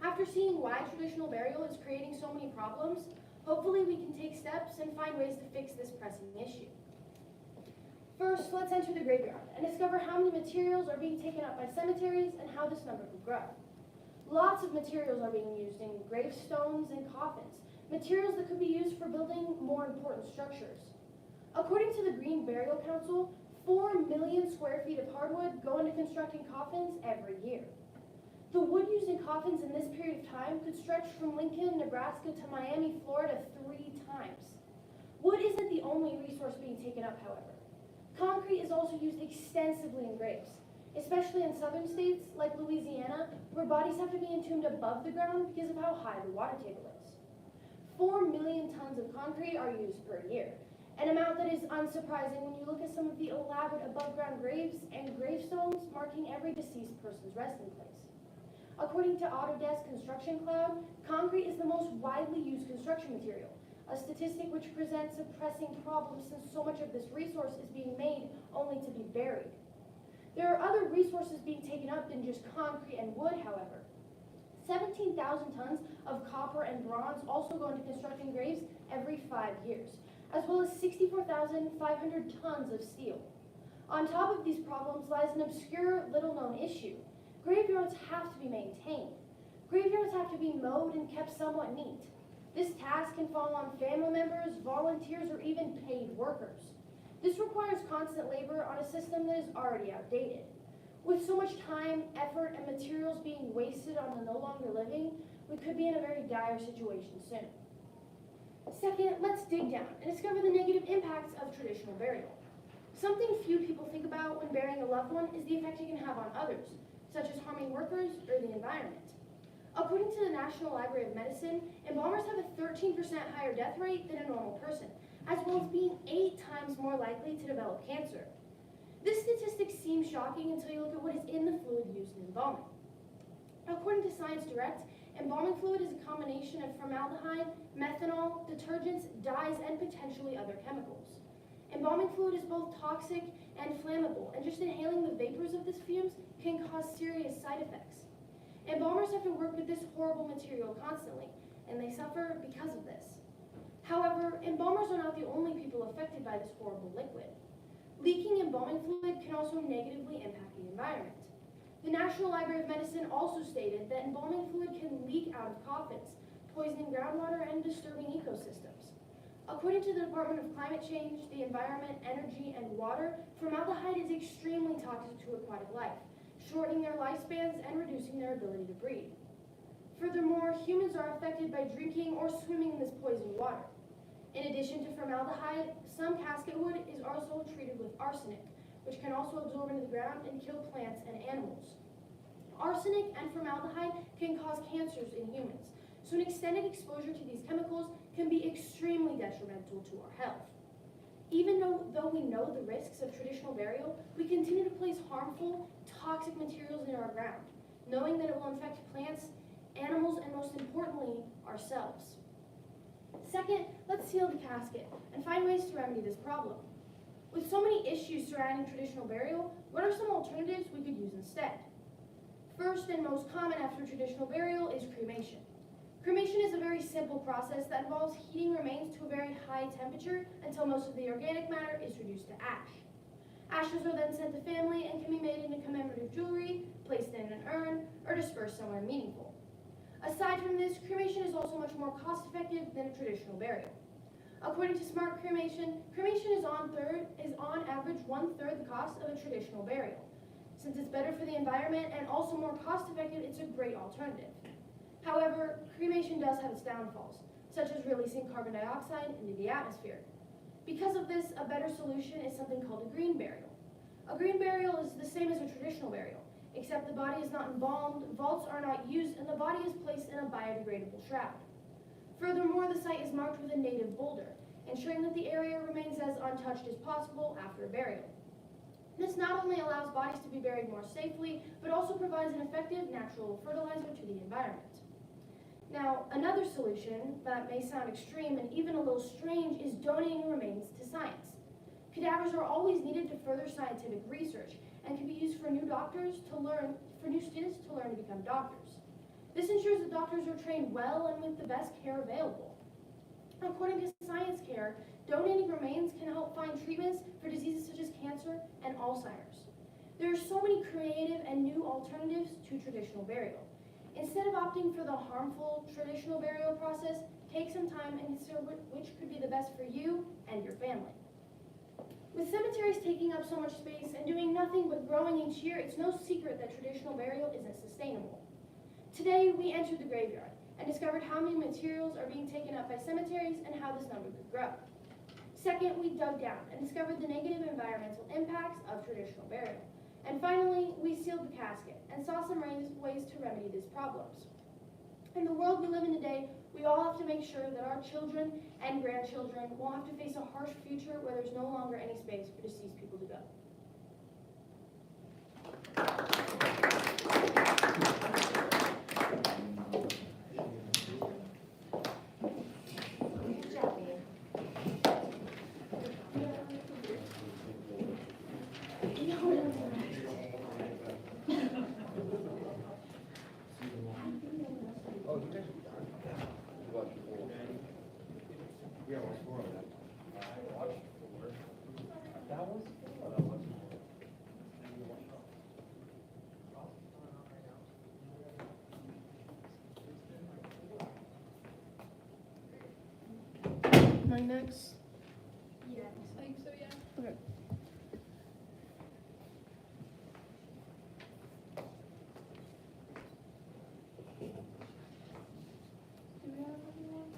After seeing why traditional burial is creating so many problems, hopefully we can take steps and find ways to fix this pressing issue. First, let's enter the graveyard and discover how many materials are being taken up by cemeteries and how this number could grow. Lots of materials are being used in gravestones and coffins, materials that could be used for building more important structures. According to the Green Burial Council, 4 million square feet of hardwood go into constructing coffins every year. The wood used in coffins in this period of time could stretch from Lincoln, Nebraska to Miami, Florida 3 times. Wood isn't the only resource being taken up, however. Concrete is also used extensively in graves. especially in southern states like Louisiana, where bodies have to be entombed above the ground because of how high the water table is. 4 million tons of concrete are used per year, an amount that is unsurprising when you look at some of the elaborate above-ground graves and gravestones marking every deceased person's resting place. According to Autodesk Construction Cloud, concrete is the most widely used construction material, a statistic which presents a pressing problem since so much of this resource is being made only to be buried. There are other resources being taken up than just concrete and wood, however. 17,000 tons of copper and bronze also go into constructing graves every 5 years, as well as 64,500 tons of steel. On top of these problems lies an obscure, little-known issue. Graveyards have to be maintained. Graveyards have to be mowed and kept somewhat neat. This task can fall on family members, volunteers, or even paid workers. This requires constant labor on a system that is already outdated. With so much time, effort, and materials being wasted on the no longer living, we could be in a very dire situation soon. Second, let's dig down and discover the negative impacts of traditional burial. Something few people think about when burying a loved one is the effect it can have on others, such as harming workers or the environment. According to the National Library of Medicine, embalmers have a 13% higher death rate than a normal person, as well as being 8 times more likely to develop cancer. This statistic seems shocking until you look at what is in the fluid used in embalming. According to Science Direct, embalming fluid is a combination of formaldehyde, methanol, detergents, dyes, and potentially other chemicals. Embalming fluid is both toxic and flammable, and just inhaling the vapors of this fumes can cause serious side effects. Embalmers have to work with this horrible material constantly, and they suffer because of this. However, embalmers are not the only people affected by this horrible liquid. Leaking embalming fluid can also negatively impact the environment. The National Library of Medicine also stated that embalming fluid can leak out of coffins, poisoning groundwater and disturbing ecosystems. According to the Department of Climate Change, the Environment, Energy, and Water, formaldehyde is extremely toxic to aquatic life, shortening their lifespans and reducing their ability to breed. Furthermore, humans are affected by drinking or swimming in this poisoned water. In addition to formaldehyde, some casket wood is also treated with arsenic, which can also absorb into the ground and kill plants and animals. Arsenic and formaldehyde can cause cancers in humans, so an extended exposure to these chemicals can be extremely detrimental to our health. Even though we know the risks of traditional burial, we continue to place harmful, toxic materials in our ground, knowing that it will infect plants, animals, and most importantly, ourselves. Second, let's seal the casket and find ways to remedy this problem. With so many issues surrounding traditional burial, what are some alternatives we could use instead? First and most common after traditional burial is cremation. Cremation is a very simple process that involves heating remains to a very high temperature until most of the organic matter is reduced to ash. Ashes are then sent to family and can be made into commemorative jewelry, placed in an urn, or dispersed somewhere meaningful. Aside from this, cremation is also much more cost-effective than a traditional burial. According to Smart Cremation, cremation is on average 1/3 the cost of a traditional burial. Since it's better for the environment and also more cost-effective, it's a great alternative. However, cremation does have its downfalls, such as releasing carbon dioxide into the atmosphere. Because of this, a better solution is something called a green burial. A green burial is the same as a traditional burial, except the body is not embalmed, vaults are not used, and the body is placed in a biodegradable shroud. Furthermore, the site is marked with a native boulder, ensuring that the area remains as untouched as possible after a burial. This not only allows bodies to be buried more safely, but also provides an effective natural fertilizer to the environment. Now, another solution that may sound extreme and even a little strange is donating remains to science. Cadavers are always needed to further scientific research and can be used for new students to learn to become doctors. This ensures that doctors are trained well and with the best care available. According to Science Care, donating remains can help find treatments for diseases such as cancer and Alzheimer's. There are so many creative and new alternatives to traditional burial. Instead of opting for the harmful traditional burial process, take some time and consider which could be the best for you and your family. With cemeteries taking up so much space and doing nothing but growing each year, it's no secret that traditional burial isn't sustainable. Today, we entered the graveyard and discovered how many materials are being taken up by cemeteries and how this number could grow. Second, we dug down and discovered the negative environmental impacts of traditional burial. And finally, we sealed the casket and saw some ways to remedy these problems. In the world we live in today, we all have to make sure that our children and grandchildren won't have to face a harsh future where there's no longer any space for deceased people to go. Yeah, what's more of that? I watched four. That was four. That was more. My next. Yeah, I think so, yeah. Okay. Do we have anyone?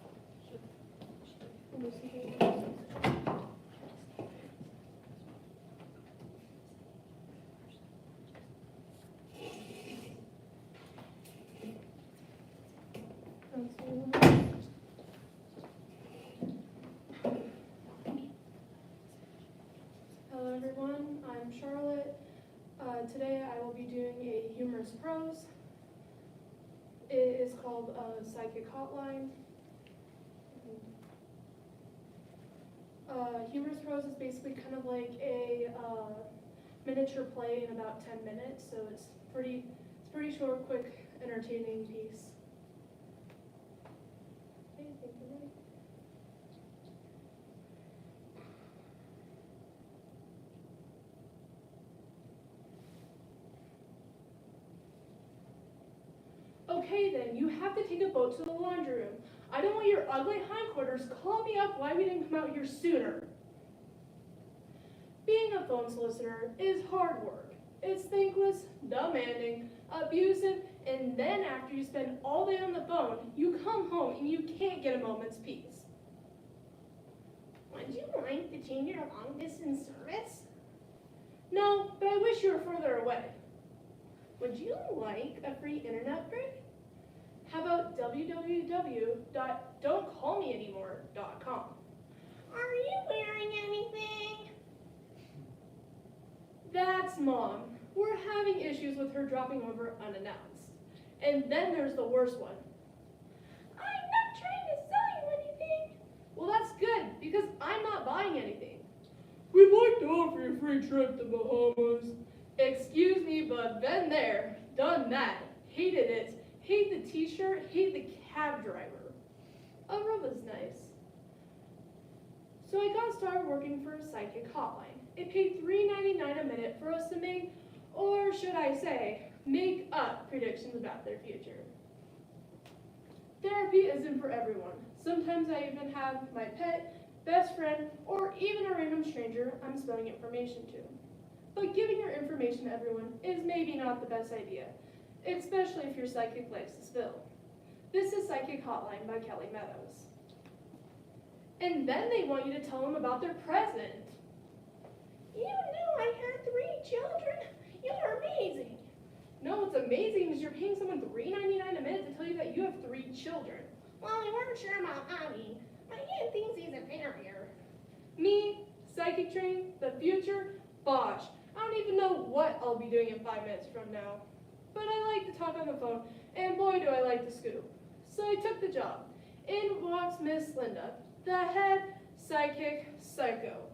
Hello everyone, I'm Charlotte. Today I will be doing a humorous prose. It is called Psychic Hotline. Humorous prose is basically kind of like a miniature play in about 10 minutes, so it's pretty short, quick, entertaining piece. Okay, thank you. Okay then, you have to take a boat to the laundry room. I don't want your ugly hindquarters calling me up why we didn't come out here sooner. Being a phone solicitor is hard work. It's thankless, demanding, abusive, and then after you spend all day on the phone, you come home and you can't get a moment's peace. Would you like to change your long-distance service? No, but I wish you were further away. Would you like a free internet upgrade? How about www.don'tcallmeanymore.com? Are you wearing anything? That's Mom. We're having issues with her dropping over unannounced. And then there's the worst one. I'm not trying to sell you anything. Well, that's good, because I'm not buying anything. We'd like to offer you a free trip to Bahamas. Excuse me, but been there, done that, hated it, hate the t-shirt, hate the cab driver. Aruba's nice. So I got started working for a psychic hotline. It paid $3.99 a minute for us to make, or should I say, make up predictions about their future. Therapy isn't for everyone. Sometimes I even have my pet, best friend, or even a random stranger I'm spilling information to. But giving your information to everyone is maybe not the best idea, especially if your psychic likes to spill. This is Psychic Hotline by Kelly Meadows. And then they want you to tell them about their present. You knew I had 3 children? You're amazing. No, what's amazing is you're paying someone $3.99 a minute to tell you that you have 3 children. Well, we weren't sure about Abby. My aunt thinks he's a barrier. Me, psychic train, the future, bosh. I don't even know what I'll be doing in 5 minutes from now. But I like to talk on the phone, and boy do I like to scoop. So I took the job. In walks Miss Linda, the head psychic psycho.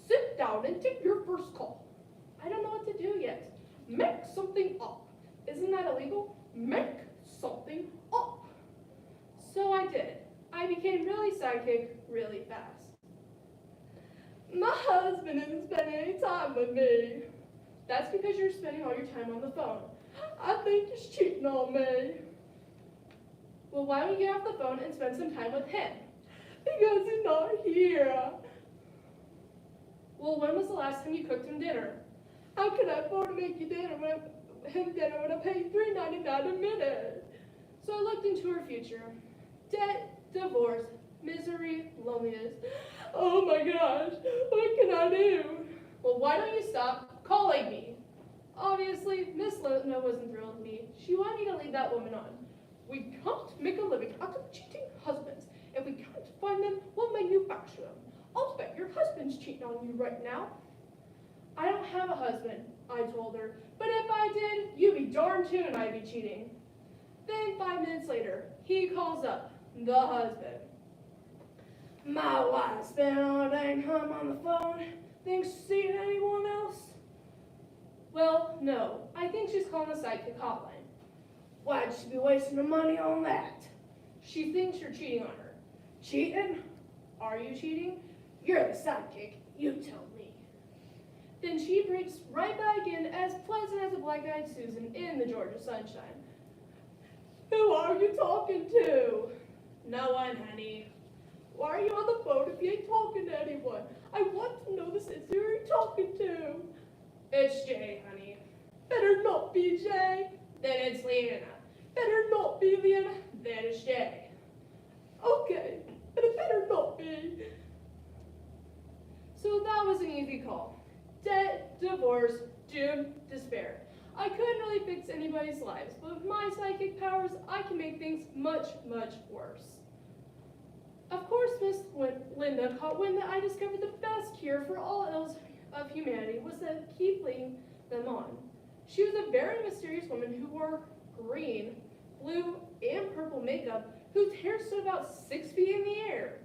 Sit down and take your first call. I don't know what to do yet. Make something up. Isn't that illegal? Make something up. So I did. I became really psychic really fast. My husband isn't spending any time with me. That's because you're spending all your time on the phone. I think he's cheating on me. Well, why don't you get off the phone and spend some time with him? Because he's not here. Well, when was the last time you cooked him dinner? How could I afford to make you dinner when I paid $3.99 a minute? So I looked into her future. Debt, divorce, misery, loneliness. Oh my gosh, what can I do? Well, why don't you stop calling me? Obviously, Miss Linda wasn't thrilled with me. She wanted me to lead that woman on. We can't make a living out of cheating husbands. If we can't find them, we'll manufacture them. I'll bet your husband's cheating on you right now. I don't have a husband, I told her. But if I did, you'd be darned tootin' I'd be cheating. Then 5 minutes later, he calls up, the husband. My wife's been all day home on the phone. Think she's seen anyone else? Well, no. I think she's calling the psychic hotline. Why'd she be wasting her money on that? She thinks you're cheating on her. Cheating? Are you cheating? You're the psychic. You tell me. Then she breaks right back in as pleasant as a black-eyed Susan in the Georgia sunshine. Who are you talking to? No one, honey. Why are you on the phone if you ain't talking to anyone? I want to know the sister you're talking to. It's Jay, honey. Better not be Jay. Then it's Leanna. Better not be Leanna. Then it's Jay. Okay, but it better not be. So that was an easy call. Debt, divorce, doom, despair. I couldn't really fix anybody's lives, but with my psychic powers, I can make things much, much worse. Of course, Miss Linda caught wind that I discovered the best cure for all ills of humanity was to keep leading them on. She was a very mysterious woman who wore green, blue, and purple makeup, whose hair stood about 6 feet in the air.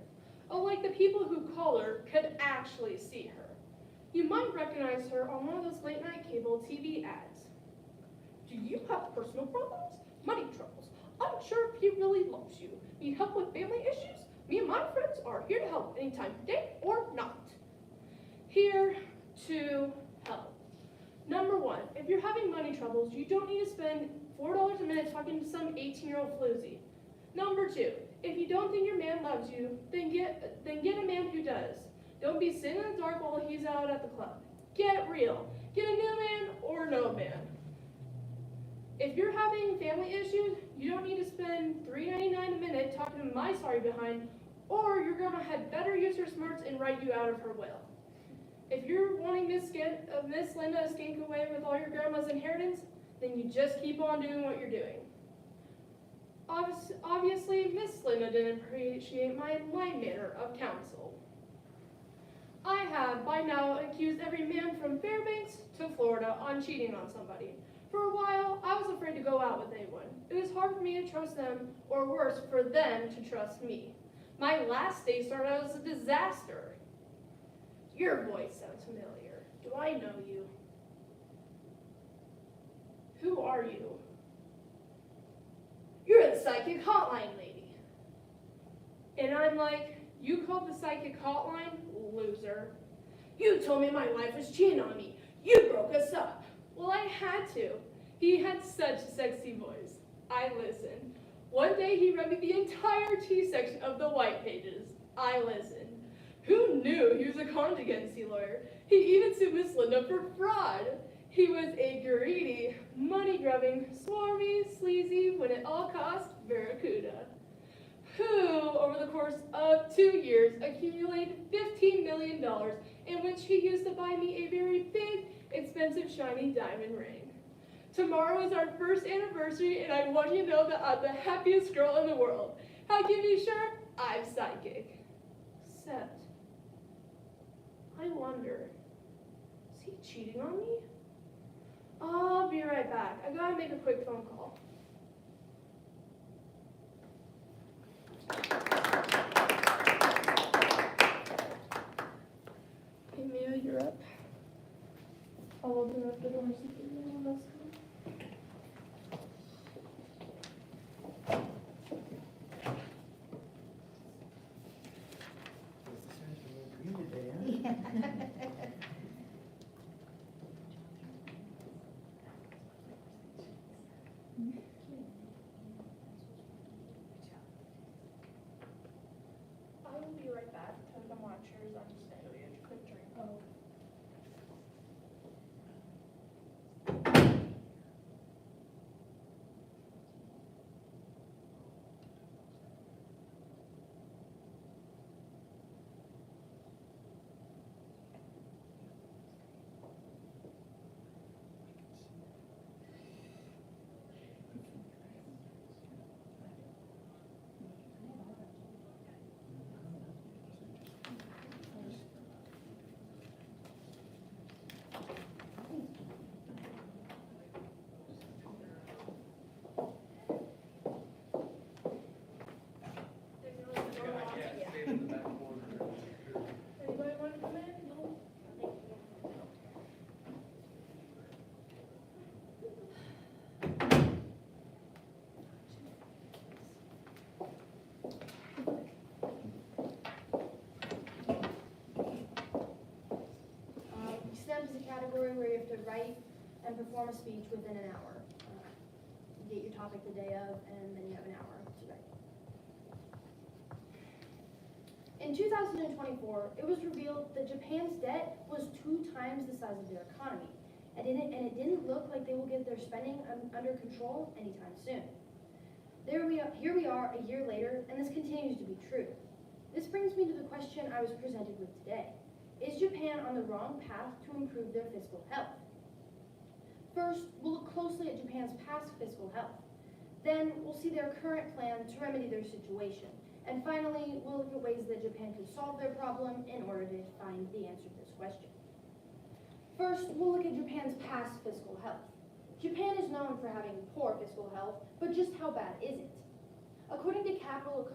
Unlike the people who call her could actually see her. You might recognize her on one of those late-night cable TV ads. Do you have personal problems? Money troubles? Unsure if he really loves you? Need help with family issues? Me and my friends are here to help anytime, day or not. Here to help. Number 1, if you're having money troubles, you don't need to spend $4 a minute talking to some 18-year-old floozy. Number 2, if you don't think your man loves you, then get a man who does. Don't be sitting in the dark while he's out at the club. Get real. Get a new man or no man. If you're having family issues, you don't need to spend $3.99 a minute talking to my sorry behind, or your grandma had better use her smarts and write you out of her will. If you're wanting Miss Linda to skink away with all your grandma's inheritance, then you just keep on doing what you're doing. Obviously, Miss Linda didn't appreciate my light manner of counsel. I have, by now, accused every man from Fairbanks to Florida on cheating on somebody. For a while, I was afraid to go out with anyone. It was hard for me to trust them, or worse, for them to trust me. My last day started out as a disaster. Your voice sounds familiar. Do I know you? Who are you? You're the psychic hotline lady. And I'm like, you called the psychic hotline? Loser. You told me my wife was cheating on me. You broke us up. Well, I had to. He had such a sexy voice. I listened. One day he read me the entire T section of the white pages. I listened. Who knew he was a contingency lawyer? He even sued Miss Linda for fraud. He was a greedy, money-grubbing, swarmy, sleazy, when-it-all-cost barracuda, who, over the course of 2 years, accumulated $15 million, in which he used to buy me a very big, expensive, shiny diamond ring. Tomorrow is our first anniversary, and I want you to know that I'm the happiest girl in the world. How can you be sure? I'm psychic. Except, I wonder, is he cheating on me? I'll be right back. I gotta make a quick phone call. Hey, Mia, you're up. I'll open up the door so you can know what's coming. I will be right back. Tell them on chairs. I'm just gonna go get a quick drink. write and perform a speech within an hour. Get your topic the day of, and then you have an hour to write. In 2024, it was revealed that Japan's debt was 2 times the size of their economy, and it didn't look like they will get their spending under control anytime soon. Here we are a year later, and this continues to be true. This brings me to the question I was presented with today. Is Japan on the wrong path to improve their fiscal health? First, we'll look closely at Japan's past fiscal health. Then, we'll see their current plan to remedy their situation. And finally, we'll look at ways that Japan could solve their problem in order to find the answer to this question. First, we'll look at Japan's past fiscal health. Japan is known for having poor fiscal health, but just how bad is it? According to Capital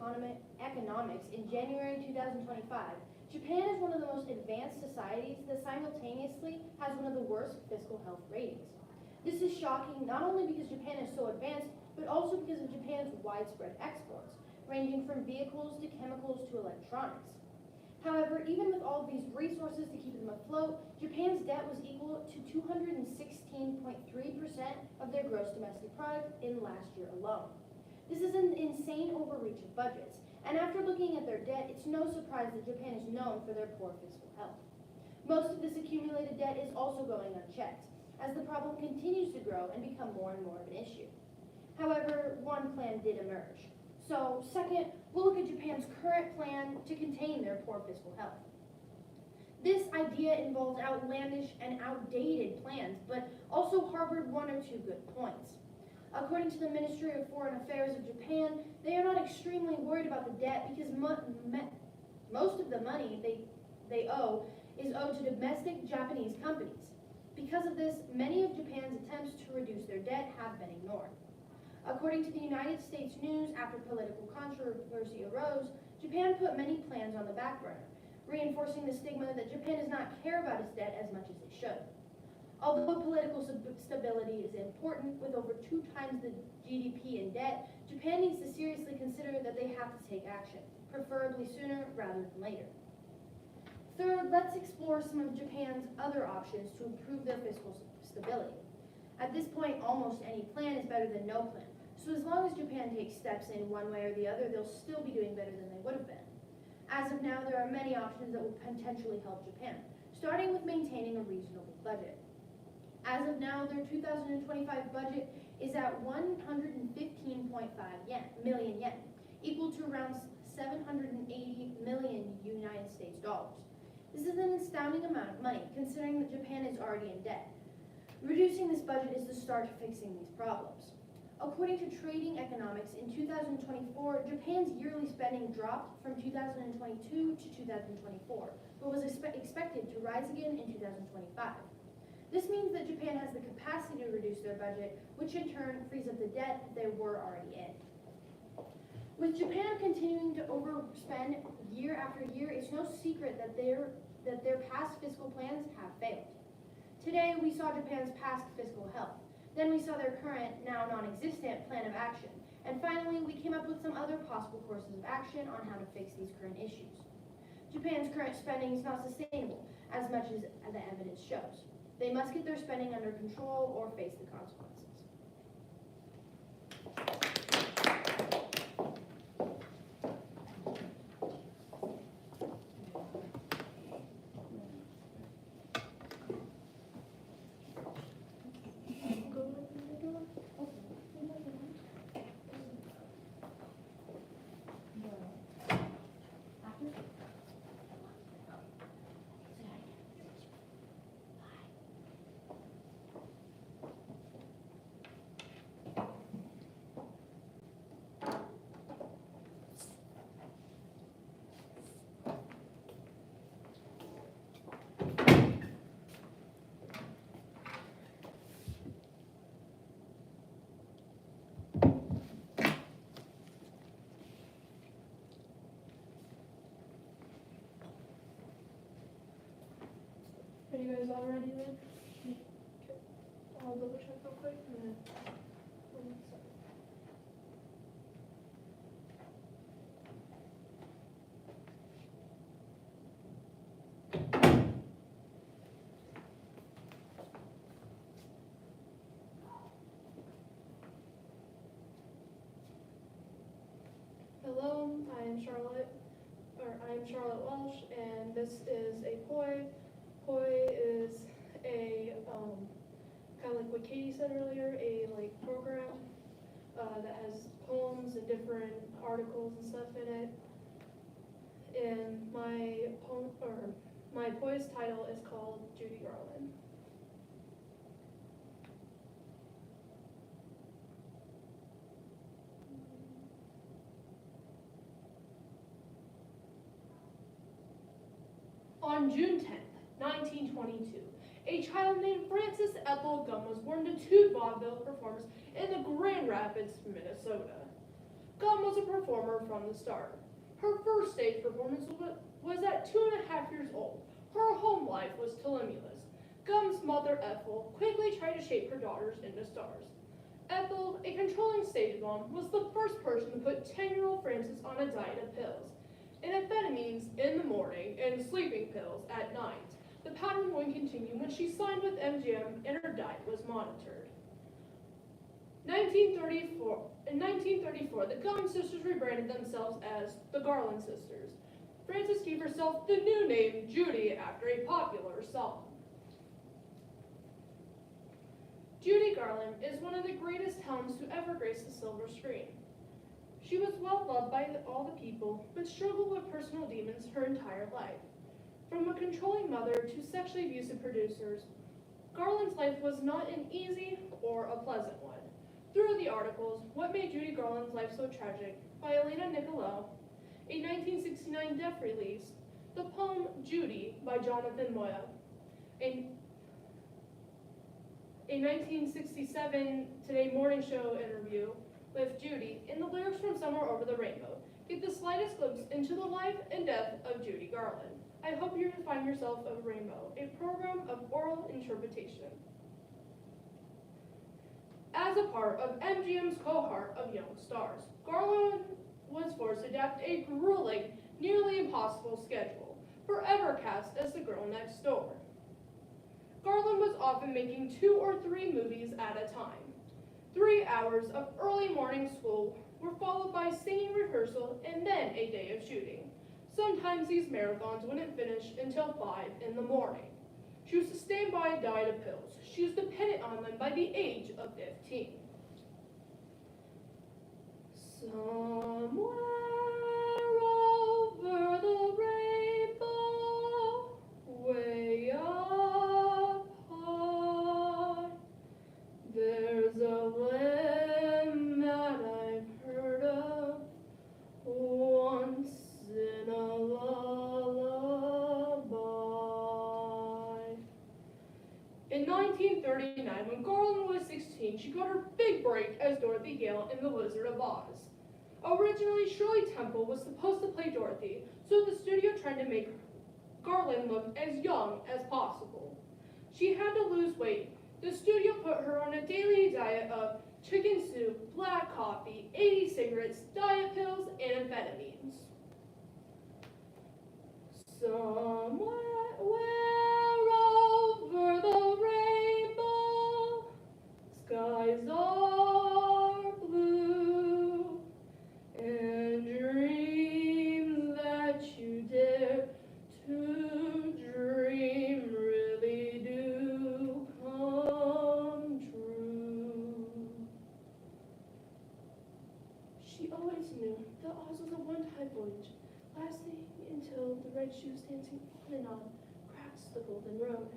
Economics in January 2025, Japan is one of the most advanced societies that simultaneously has one of the worst fiscal health ratings. This is shocking not only because Japan is so advanced, but also because of Japan's widespread exports, ranging from vehicles to chemicals to electronics. However, even with all of these resources to keep them afloat, Japan's debt was equal to 216.3% of their gross domestic product in last year alone. This is an insane overreach of budgets, and after looking at their debt, it's no surprise that Japan is known for their poor fiscal health. Most of this accumulated debt is also going unchecked, as the problem continues to grow and become more and more of an issue. However, one plan did emerge. So, second, we'll look at Japan's current plan to contain their poor fiscal health. This idea involved outlandish and outdated plans, but also harbored 1 or 2 good points. According to the Ministry of Foreign Affairs of Japan, they are not extremely worried about the debt because most of the money they owe is owed to domestic Japanese companies. Because of this, many of Japan's attempts to reduce their debt have been ignored. According to the United States News, after political controversy arose, Japan put many plans on the back burner, reinforcing the stigma that Japan does not care about its debt as much as it should. Although political stability is important, with over 2 times the GDP in debt, Japan needs to seriously consider that they have to take action, preferably sooner rather than later. Third, let's explore some of Japan's other options to improve their fiscal stability. At this point, almost any plan is better than no plan. So as long as Japan takes steps in one way or the other, they'll still be doing better than they would have been. As of now, there are many options that will potentially help Japan, starting with maintaining a reasonable budget. As of now, their 2025 budget is at 115.5 million yen, equal to around 780 million United States dollars. This is an astounding amount of money, considering that Japan is already in debt. Reducing this budget is the start to fixing these problems. According to Trading Economics, in 2024, Japan's yearly spending dropped from 2022 to 2024, but was expected to rise again in 2025. This means that Japan has the capacity to reduce their budget, which in turn frees up the debt that they were already in. With Japan continuing to overspend year after year, it's no secret that their past fiscal plans have failed. Today, we saw Japan's past fiscal health. Then we saw their current, now non-existent, plan of action. And finally, we came up with some other possible courses of action on how to fix these current issues. Japan's current spending is not sustainable, as much as the evidence shows. They must get their spending under control or face the consequences. Are you guys all ready then? Okay. I'll double check real quick and then we'll start. I'm Charlotte Welsh, and this is a poi. Poi is a kind of like what Katie said earlier, a like program that has poems and different articles and stuff in it. And my poi's title is called Judy Garland. On June 10th, 1922, a child named Frances Ethel Gum was born to two vaudeville performers in the Grand Rapids, Minnesota. Gum was a performer from the start. Her first stage performance was at 2.5 years old. Her home life was tumultuous. Gum's mother, Ethel, quickly tried to shape her daughters into stars. Ethel, a controlling stage mom, was the first person to put 10-year-old Frances on a diet of pills. Amphetamines in the morning and sleeping pills at night. The pattern would continue when she signed with MGM and her diet was monitored. In 1934, the Gum sisters rebranded themselves as the Garland Sisters. Frances gave herself the new name Judy after a popular song. Judy Garland is one of the greatest talents to ever grace the silver screen. She was well loved by all the people, but struggled with personal demons her entire life. From a controlling mother to sexually abusive producers, Garland's life was not an easy or a pleasant one. Through the articles, What Made Judy Garland's Life So Tragic by Elena Nicolau, a 1969 Def release, the poem Judy by Jonathan Moya, a 1967 Today Morning Show interview with Judy, and the lyrics from Somewhere Over the Rainbow give the slightest glimpse into the life and death of Judy Garland. I hope you find yourself a rainbow, a program of oral interpretation. As a part of MGM's cohort of young stars, Garland was forced to adapt a grueling, nearly impossible schedule, forever cast as the girl next door. Garland was often making 2 or 3 movies at a time. 3 hours of early morning school were followed by singing rehearsal and then a day of shooting. Sometimes these marathons wouldn't finish until 5 in the morning. She was sustained by a diet of pills. She was dependent on them by the age of 15. Somewhere over the rainbow, way up high, there's a land that I've heard of once in a lullaby. In 1939, when Garland was 16, she got her big break as Dorothy Gale in The Wizard of Oz. Originally, Shirley Temple was supposed to play Dorothy, so the studio tried to make Garland look as young as possible. She had to lose weight. The studio put her on a daily diet of chicken soup, black coffee, 80 cigarettes, diet pills, and amphetamines. Somewhere over the rainbow, skies are blue, and dreams that you dare to dream really do come true. She always knew that Oz was a one-time voyage, lasting until the red shoes dancing on and on crossed the golden road.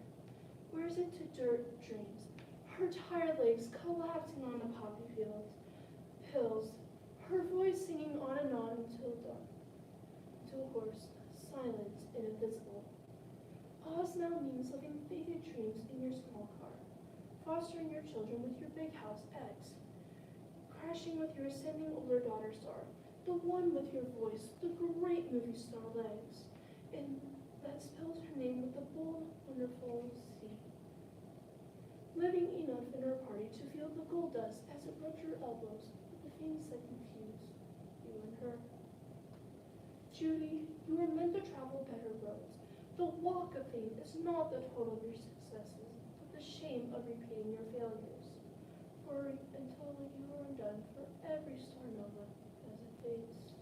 Where's it to dirt dreams? Her tired legs collapsing on the poppy fields, pills, her voice singing on and on until dawn, until hoarse, silent, and invisible. Oz now means living faded dreams in your small car, fostering your children with your big house eggs, crashing with your ascending older daughter star, the one with your voice, the great movie star legs, and that spells her name with the bold, wonderful C. Living enough in her party to feel the gold dust as it rubbed your elbows with the things that confuse you and her. Judy, you were meant to travel better roads. The walk of fame is not the total of your successes, but the shame of repeating your failures. For until you are undone for every star nova as it fades.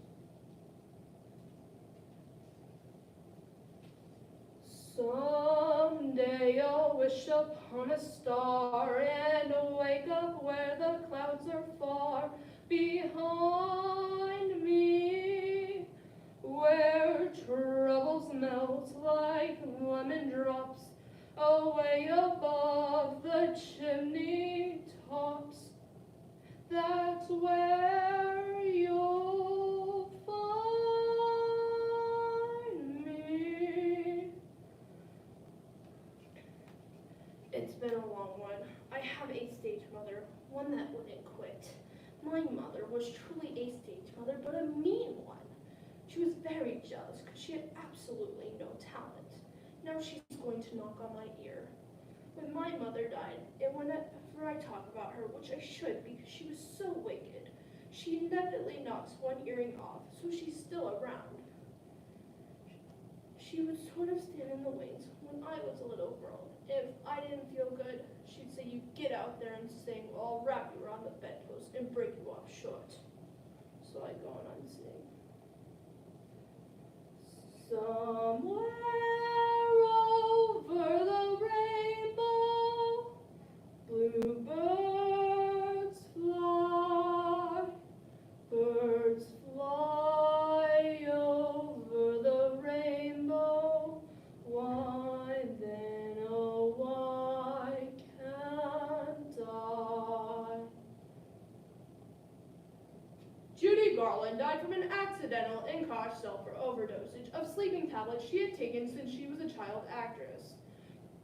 Someday I'll wish upon a star and wake up where the clouds are far behind me, where troubles melt like lemon drops away above the chimney tops. That's where you'll find me. It's been a long one. I have a stage mother, one that wouldn't quit. My mother was truly a stage mother, but a mean one. She was very jealous because she had absolutely no talent. Now she's going to knock on my ear. When my mother died, and whenever I talk about her, which I should because she was so wicked, she inevitably knocks one earring off, so she's still around. She would sort of stand in the wings when I was a little girl. If I didn't feel good, she'd say, "You get out there and sing, or I'll wrap you around the bedpost and break you off short." So I go on and sing. Somewhere over the rainbow, bluebirds fly, birds fly over the rainbow. Why then, oh why can't I? Judy Garland died from an accidental in-car sulfur overdosage of sleeping tablets she had taken since she was a child actress.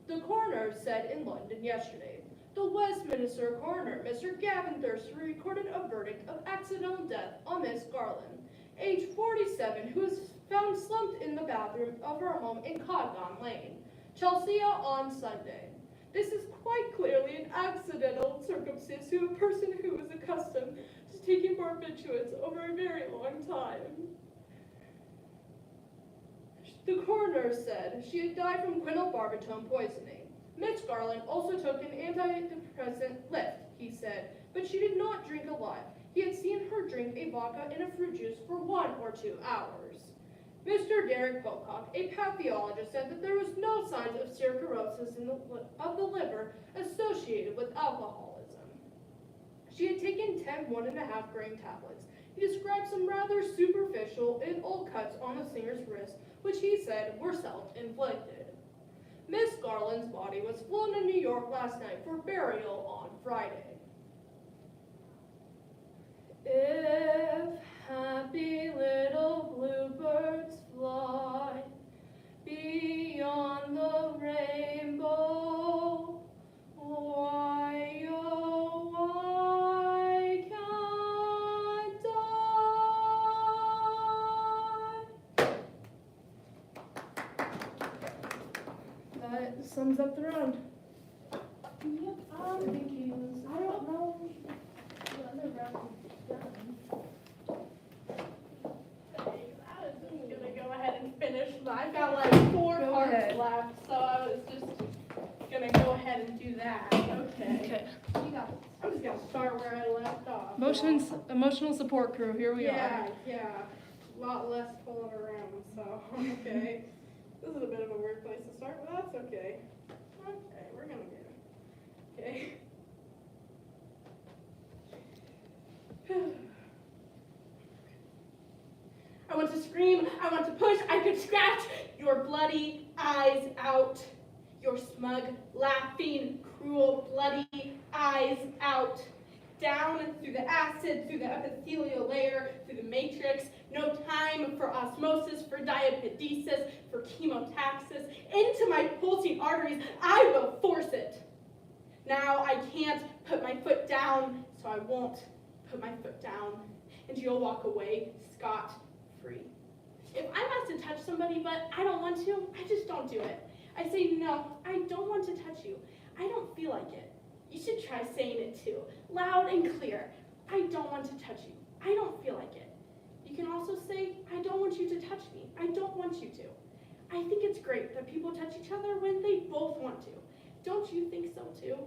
The coroner said in London yesterday. The Westminster coroner, Mr. Gavin Thurston, recorded a verdict of accidental death on Miss Garland, age 47, who was found slumped in the bathroom of her home in Codgon Lane, Chelsea, on Sunday. This is quite clearly an accidental circumstance to a person who is accustomed to taking barbiturates over a very long time. The coroner said she had died from quinolbarbitone poisoning. Miss Garland also took an antidepressant lift, he said, but she did not drink a lot. He had seen her drink a vodka and a fruit juice for 1 or 2 hours. Mr. Derek Pocock, a pathologist, said that there was no signs of cirrhosis of the liver associated with alcoholism. She had taken 10 1.5 grain tablets. He described some rather superficial and old cuts on the singer's wrist, which he said were self-inflicted. Miss Garland's body was flown to New York last night for burial on Friday. If happy little bluebirds fly beyond the rainbow, why, oh, why can't I? That sums up the round. Yep, Thank you. I don't know the other round is done. I was just gonna go ahead and finish. I've got like 4 Go parts ahead. left, so I was just gonna go ahead and do that. Okay. Okay. I'm just gonna start where I left off. Emotional support crew, here we are. Yeah. A lot less pulling around, so, okay. This is a bit of a weird place to start, but that's okay. Okay, we're gonna get it. Okay. I want to scream, I want to push, I could scratch your bloody eyes out. Your smug, laughing, cruel, bloody eyes out. Down through the acid, through the epithelial layer, through the matrix. No time for osmosis, for diapedesis, for chemotaxis. Into my pulsing arteries, I will force it. Now I can't put my foot down, so I won't put my foot down. And you'll walk away scot-free. If I'm asked to touch somebody, but I don't want to, I just don't do it. I say, no, I don't want to touch you. I don't feel like it. You should try saying it too, loud and clear. I don't want to touch you. I don't feel like it. You can also say, I don't want you to touch me. I don't want you to. I think it's great that people touch each other when they both want to. Don't you think so too?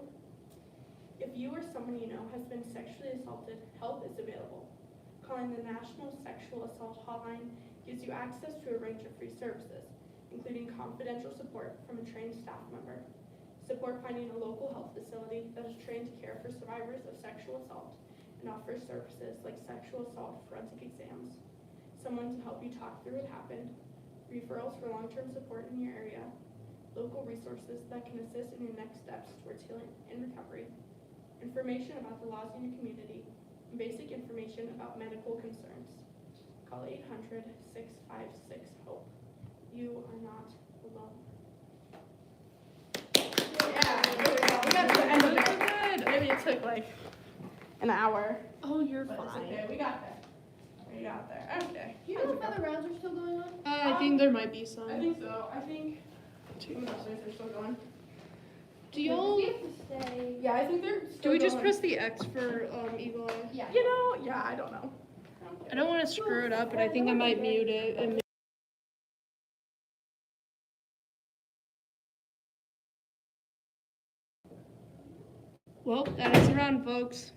If you or someone you know has been sexually assaulted, help is available. Calling the National Sexual Assault Hotline gives you access to a range of free services. including confidential support from a trained staff member, support finding a local health facility that is trained to care for survivors of sexual assault and offers services like sexual assault forensic exams, someone to help you talk through what happened, referrals for long-term support in your area, local resources that can assist in your next steps towards healing and recovery, information about the laws in your community, and basic information about medical concerns. Call 800-656-HOPE. You are not alone. Yeah, there we go. We got to the end of it. Maybe it took like an hour. Oh, you're But it's fine. okay, we got there. We got there. Okay. Do you know if other rounds are still going on? I think there might be some. I think so. I think some of those things are still going. Do y'all? We have to stay. Yeah, I think they're Do still we just going. press the X for Eagle Eye? Yeah. You know, yeah, I don't know. I don't want to screw it up, but I think I might mute it. And well, that is a round, folks.